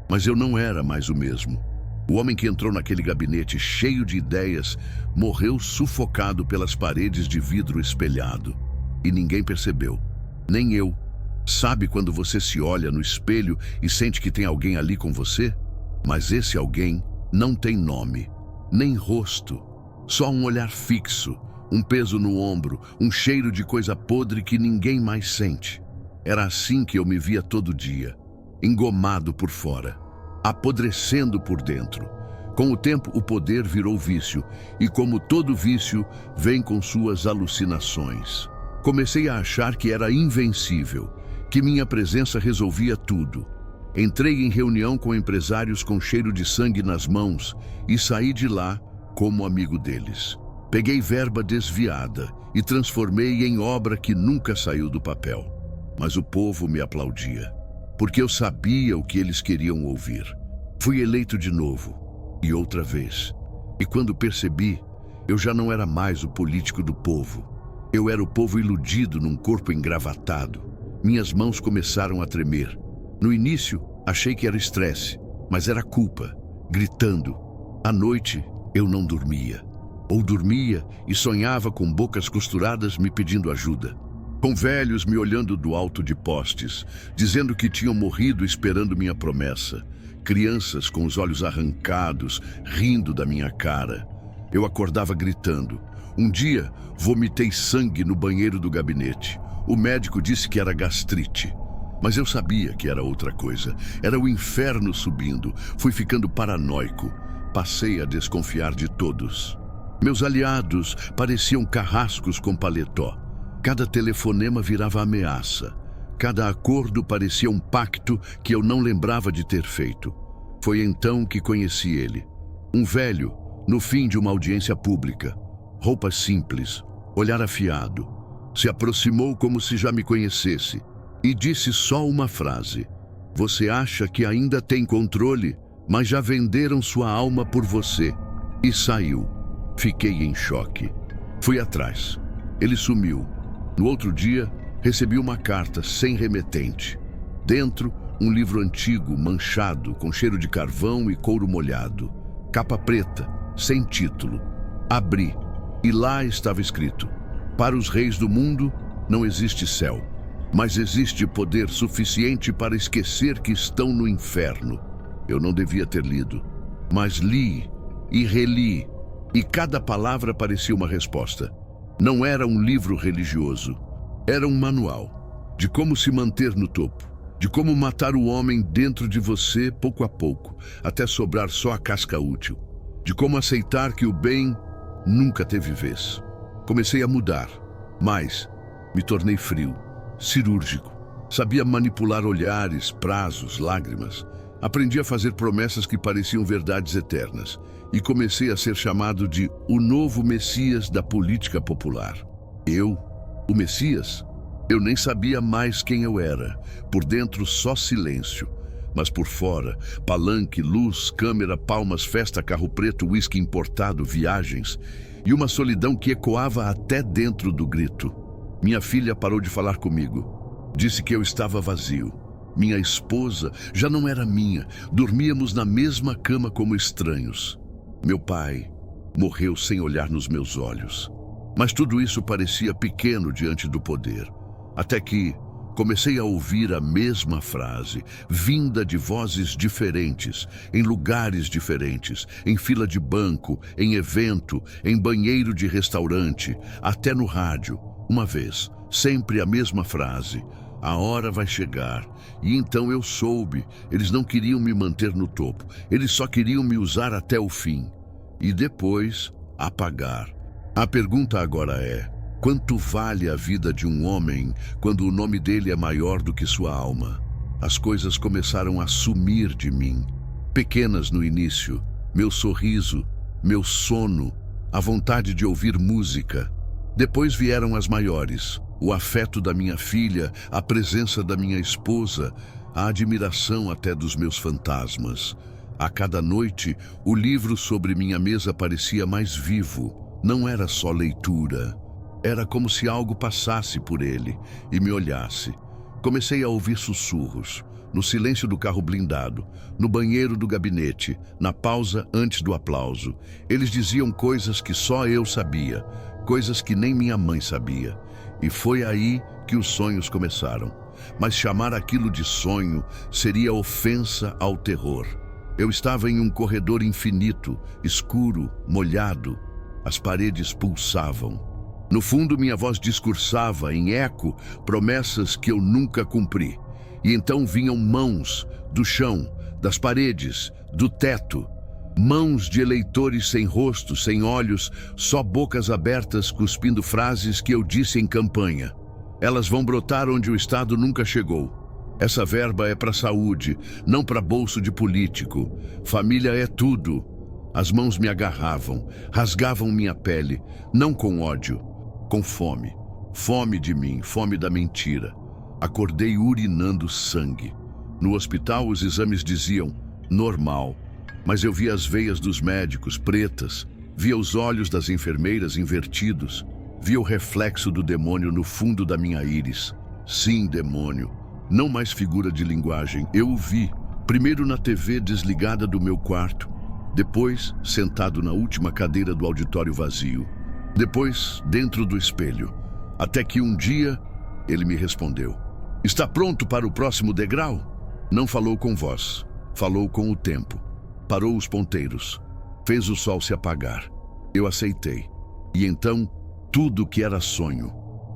Mas eu não era mais o mesmo. O homem que entrou naquele gabinete cheio de ideias morreu sufocado pelas paredes de vidro espelhado. E ninguém percebeu, nem eu. Sabe quando você se olha no espelho e sente que tem alguém ali com você? Mas esse alguém não tem nome, nem rosto, só um olhar fixo, um peso no ombro, um cheiro de coisa podre que ninguém mais sente. Era assim que eu me via todo dia, engomado por fora, apodrecendo por dentro. Com o tempo, o poder virou vício, e como todo vício, vem com suas alucinações. Comecei a achar que era invencível, que minha presença resolvia tudo. Entrei em reunião com empresários com cheiro de sangue nas mãos e saí de lá como amigo deles. Peguei verba desviada e transformei em obra que nunca saiu do papel. Mas o povo me aplaudia, porque eu sabia o que eles queriam ouvir. Fui eleito de novo, e outra vez. E quando percebi, eu já não era mais o político do povo. Eu era o povo iludido num corpo engravatado. Minhas mãos começaram a tremer. No início, achei que era estresse, mas era culpa, gritando. À noite, eu não dormia. Ou dormia e sonhava com bocas costuradas me pedindo ajuda. Com velhos me olhando do alto de postes, dizendo que tinham morrido esperando minha promessa. Crianças com os olhos arrancados, rindo da minha cara. Eu acordava gritando. Um dia, vomitei sangue no banheiro do gabinete. O médico disse que era gastrite. Mas eu sabia que era outra coisa. Era o inferno subindo. Fui ficando paranoico. Passei a desconfiar de todos. Meus aliados pareciam carrascos com paletó. Cada telefonema virava ameaça. Cada acordo parecia um pacto que eu não lembrava de ter feito. Foi então que conheci ele. Um velho, no fim de uma audiência pública. Roupas simples, olhar afiado. Se aproximou como se já me conhecesse e disse só uma frase: "Você acha que ainda tem controle, mas já venderam sua alma por você." E saiu. Fiquei em choque. Fui atrás. Ele sumiu. No outro dia, recebi uma carta sem remetente. Dentro, um livro antigo, manchado, com cheiro de carvão e couro molhado. Capa preta, sem título. Abri, e lá estava escrito: "Para os reis do mundo, não existe céu, mas existe poder suficiente para esquecer que estão no inferno." Eu não devia ter lido, mas li e reli, e cada palavra parecia uma resposta. Não era um livro religioso, era um manual de como se manter no topo, de como matar o homem dentro de você pouco a pouco, até sobrar só a casca útil, de como aceitar que o bem nunca teve vez. Comecei a mudar, mas me tornei frio, cirúrgico. Sabia manipular olhares, prazos, lágrimas. Aprendi a fazer promessas que pareciam verdades eternas e comecei a ser chamado de o novo Messias da política popular. Eu, o Messias? Eu nem sabia mais quem eu era. Por dentro, só silêncio. Mas por fora, palanque, luz, câmera, palmas, festa, carro preto, uísque importado, viagens e uma solidão que ecoava até dentro do grito. Minha filha parou de falar comigo. Disse que eu estava vazio. Minha esposa já não era minha, dormíamos na mesma cama como estranhos. Meu pai morreu sem olhar nos meus olhos. Mas tudo isso parecia pequeno diante do poder. Até que comecei a ouvir a mesma frase, vinda de vozes diferentes, em lugares diferentes, em fila de banco, em evento, em banheiro de restaurante, até no rádio. Uma vez, sempre a mesma frase: a hora vai chegar. E então eu soube, eles não queriam me manter no topo, eles só queriam me usar até o fim. E depois, apagar. A pergunta agora é: quanto vale a vida de um homem quando o nome dele é maior do que sua alma? As coisas começaram a sumir de mim. Pequenas no início, meu sorriso, meu sono, a vontade de ouvir música. Depois vieram as maiores, o afeto da minha filha, a presença da minha esposa, a admiração até dos meus fantasmas. A cada noite, o livro sobre minha mesa parecia mais vivo. Não era só leitura. Era como se algo passasse por ele e me olhasse. Comecei a ouvir sussurros, no silêncio do carro blindado, no banheiro do gabinete, na pausa antes do aplauso. Eles diziam coisas que só eu sabia, coisas que nem minha mãe sabia. E foi aí que os sonhos começaram. Mas chamar aquilo de sonho seria ofensa ao terror. Eu estava em um corredor infinito, escuro, molhado. As paredes pulsavam. No fundo, minha voz discursava em eco promessas que eu nunca cumpri. E então vinham mãos do chão, das paredes, do teto. Mãos de eleitores sem rosto, sem olhos, só bocas abertas cuspindo frases que eu disse em campanha. Elas vão brotar onde o Estado nunca chegou. Essa verba é para saúde, não para bolso de político. Família é tudo. As mãos me agarravam, rasgavam minha pele, não com ódio, com fome. Fome de mim, fome da mentira. Acordei urinando sangue. No hospital, os exames diziam normal, mas eu via as veias dos médicos pretas, via os olhos das enfermeiras invertidos, via o reflexo do demônio no fundo da minha íris. Sim, demônio, não mais figura de linguagem. Eu o vi, primeiro na TV desligada do meu quarto, depois sentado na última cadeira do auditório vazio, depois dentro do espelho, até que um dia ele me respondeu: está pronto para o próximo degrau? Não falou com voz, falou com o tempo. Parou os ponteiros, fez o sol se apagar. Eu aceitei. E então, tudo que era sonho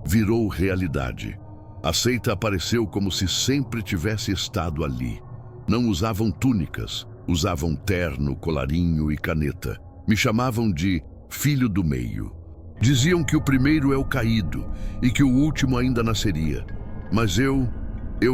virou realidade. A seita apareceu como se sempre tivesse estado ali. Não usavam túnicas, usavam terno, colarinho e caneta. Me chamavam de filho do meio. Diziam que o primeiro é o caído e que o último ainda nasceria. Mas eu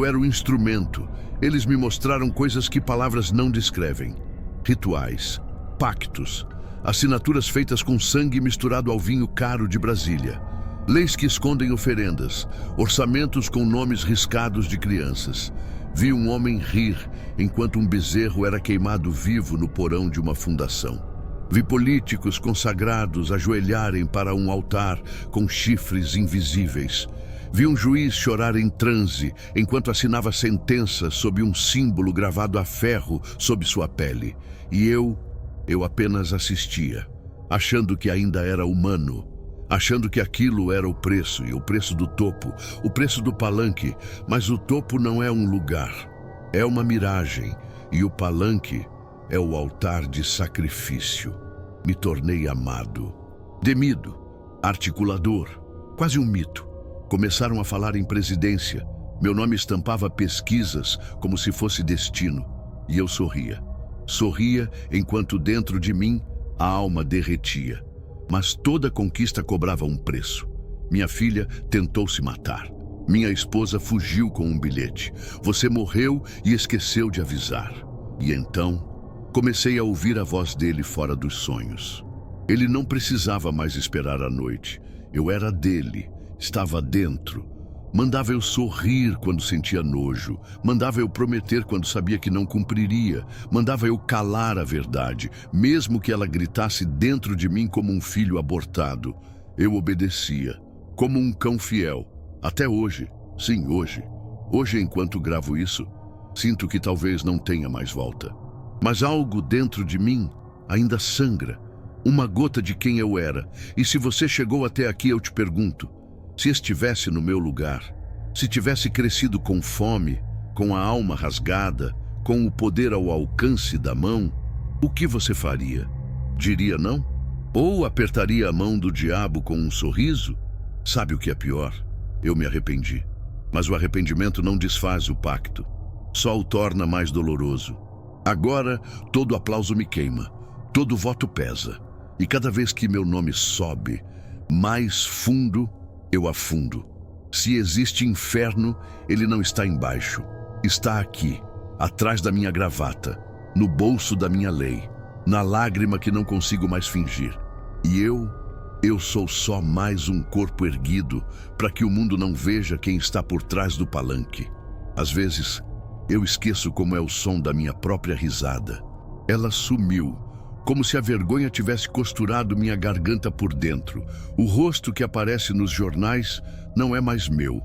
era o instrumento. Eles me mostraram coisas que palavras não descrevem. Rituais, pactos, assinaturas feitas com sangue misturado ao vinho caro de Brasília. Leis que escondem oferendas, orçamentos com nomes riscados de crianças. Vi um homem rir enquanto um bezerro era queimado vivo no porão de uma fundação. Vi políticos consagrados ajoelharem para um altar com chifres invisíveis. Vi um juiz chorar em transe enquanto assinava sentença sob um símbolo gravado a ferro sob sua pele. E eu apenas assistia, achando que ainda era humano, achando que aquilo era o preço, e o preço do topo, o preço do palanque. Mas o topo não é um lugar, é uma miragem, e o palanque é o altar de sacrifício. Me tornei amado, temido, articulador, quase um mito. Começaram a falar em presidência. Meu nome estampava pesquisas como se fosse destino. E eu sorria. Sorria enquanto dentro de mim a alma derretia. Mas toda conquista cobrava um preço. Minha filha tentou se matar. Minha esposa fugiu com um bilhete. Você morreu e esqueceu de avisar. E então, comecei a ouvir a voz dele fora dos sonhos. Ele não precisava mais esperar a noite. Eu era dele. Estava dentro. Mandava eu sorrir quando sentia nojo. Mandava eu prometer quando sabia que não cumpriria. Mandava eu calar a verdade, mesmo que ela gritasse dentro de mim como um filho abortado. Eu obedecia, como um cão fiel. Até hoje. Sim, hoje. Hoje, enquanto gravo isso, sinto que talvez não tenha mais volta. Mas algo dentro de mim ainda sangra, uma gota de quem eu era. E se você chegou até aqui, eu te pergunto, se estivesse no meu lugar, se tivesse crescido com fome, com a alma rasgada, com o poder ao alcance da mão, o que você faria? Diria não? Ou apertaria a mão do diabo com um sorriso? Sabe o que é pior? Eu me arrependi. Mas o arrependimento não desfaz o pacto, só o torna mais doloroso. Agora, todo aplauso me queima, todo voto pesa. E cada vez que meu nome sobe, mais fundo eu afundo. Se existe inferno, ele não está embaixo. Está aqui, atrás da minha gravata, no bolso da minha lei, na lágrima que não consigo mais fingir. E eu sou só mais um corpo erguido para que o mundo não veja quem está por trás do palanque. Às vezes, eu esqueço como é o som da minha própria risada. Ela sumiu, como se a vergonha tivesse costurado minha garganta por dentro. O rosto que aparece nos jornais não é mais meu.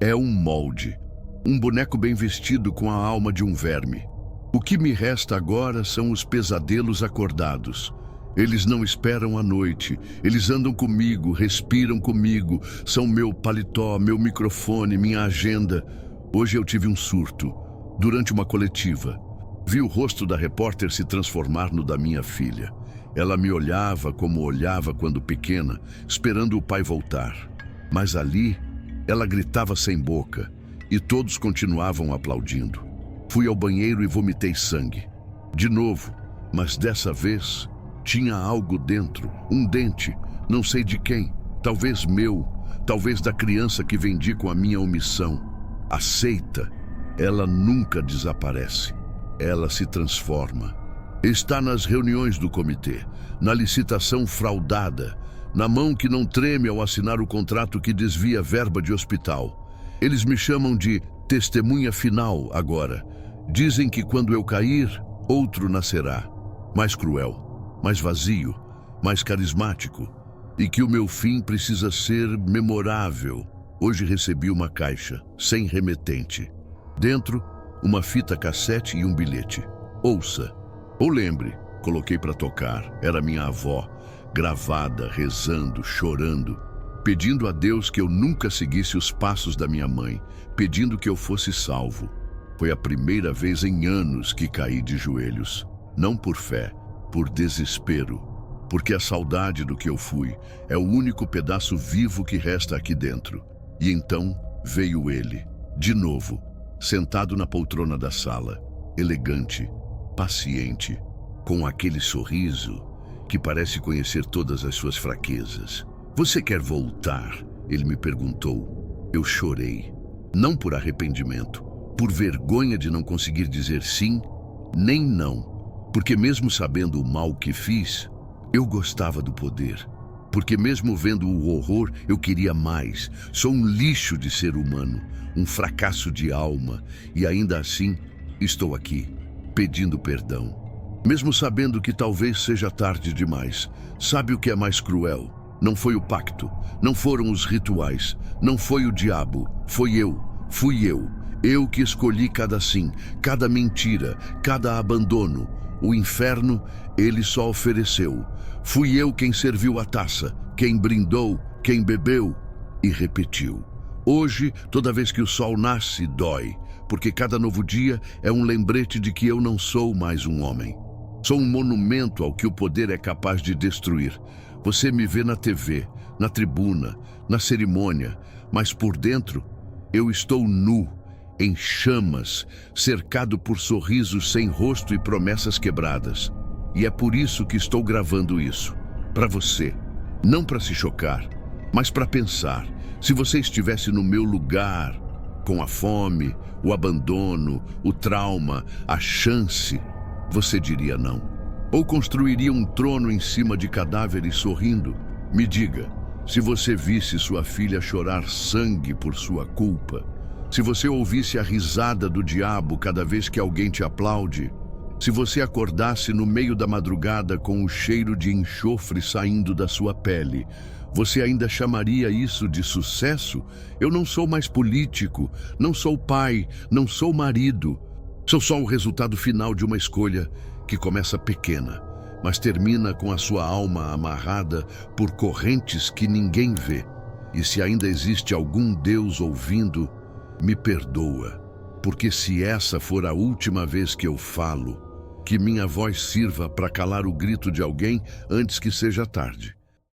É um molde, um boneco bem vestido com a alma de um verme. O que me resta agora são os pesadelos acordados. Eles não esperam a noite, eles andam comigo, respiram comigo, são meu paletó, meu microfone, minha agenda. Hoje eu tive um surto, durante uma coletiva. Vi o rosto da repórter se transformar no da minha filha. Ela me olhava como olhava quando pequena, esperando o pai voltar. Mas ali, ela gritava sem boca, e todos continuavam aplaudindo. Fui ao banheiro e vomitei sangue. De novo, mas dessa vez tinha algo dentro, um dente, não sei de quem, talvez meu, talvez da criança que vendi com a minha omissão. A seita, ela nunca desaparece, ela se transforma. Está nas reuniões do comitê, na licitação fraudada, na mão que não treme ao assinar o contrato que desvia verba de hospital. Eles me chamam de testemunha final agora. Dizem que quando eu cair, outro nascerá, mais cruel, mais vazio, mais carismático, e que o meu fim precisa ser memorável. Hoje recebi uma caixa, sem remetente. Dentro, uma fita cassete e um bilhete. Ouça. Ou lembre, coloquei para tocar. Era minha avó, gravada, rezando, chorando, pedindo a Deus que eu nunca seguisse os passos da minha mãe, pedindo que eu fosse salvo. Foi a primeira vez em anos que caí de joelhos, não por fé, por desespero, porque a saudade do que eu fui é o único pedaço vivo que resta aqui dentro. E então veio ele, de novo, sentado na poltrona da sala, elegante, paciente, com aquele sorriso que parece conhecer todas as suas fraquezas. Você quer voltar? Ele me perguntou. Eu chorei, não por arrependimento, por vergonha de não conseguir dizer sim, nem não. Porque mesmo sabendo o mal que fiz, eu gostava do poder. Porque mesmo vendo o horror, eu queria mais. Sou um lixo de ser humano, um fracasso de alma. E ainda assim, estou aqui, pedindo perdão. Mesmo sabendo que talvez seja tarde demais. Sabe o que é mais cruel? Não foi o pacto, não foram os rituais, não foi o diabo, foi eu, fui eu. Eu que escolhi cada sim, cada mentira, cada abandono. O inferno, ele só ofereceu. Fui eu quem serviu a taça, quem brindou, quem bebeu e repetiu. Hoje, toda vez que o sol nasce, dói, porque cada novo dia é um lembrete de que eu não sou mais um homem. Sou um monumento ao que o poder é capaz de destruir. Você me vê na TV, na tribuna, na cerimônia, mas por dentro, eu estou nu, em chamas, cercado por sorrisos sem rosto e promessas quebradas. E é por isso que estou gravando isso. Para você. Não para se chocar, mas para pensar. Se você estivesse no meu lugar, com a fome, o abandono, o trauma, a chance, você diria não. Ou construiria um trono em cima de cadáveres sorrindo? Me diga, se você visse sua filha chorar sangue por sua culpa, se você ouvisse a risada do diabo cada vez que alguém te aplaude, Se você acordasse no meio da madrugada com o cheiro de enxofre saindo da sua pele, você ainda chamaria isso de sucesso? Eu não sou mais político, não sou pai, não sou marido. Sou só o resultado final de uma escolha que começa pequena, mas termina com a sua alma amarrada por correntes que ninguém vê. E se ainda existe algum Deus ouvindo, me perdoa, porque se essa for a última vez que eu falo, que minha voz sirva para calar o grito de alguém antes que seja tarde.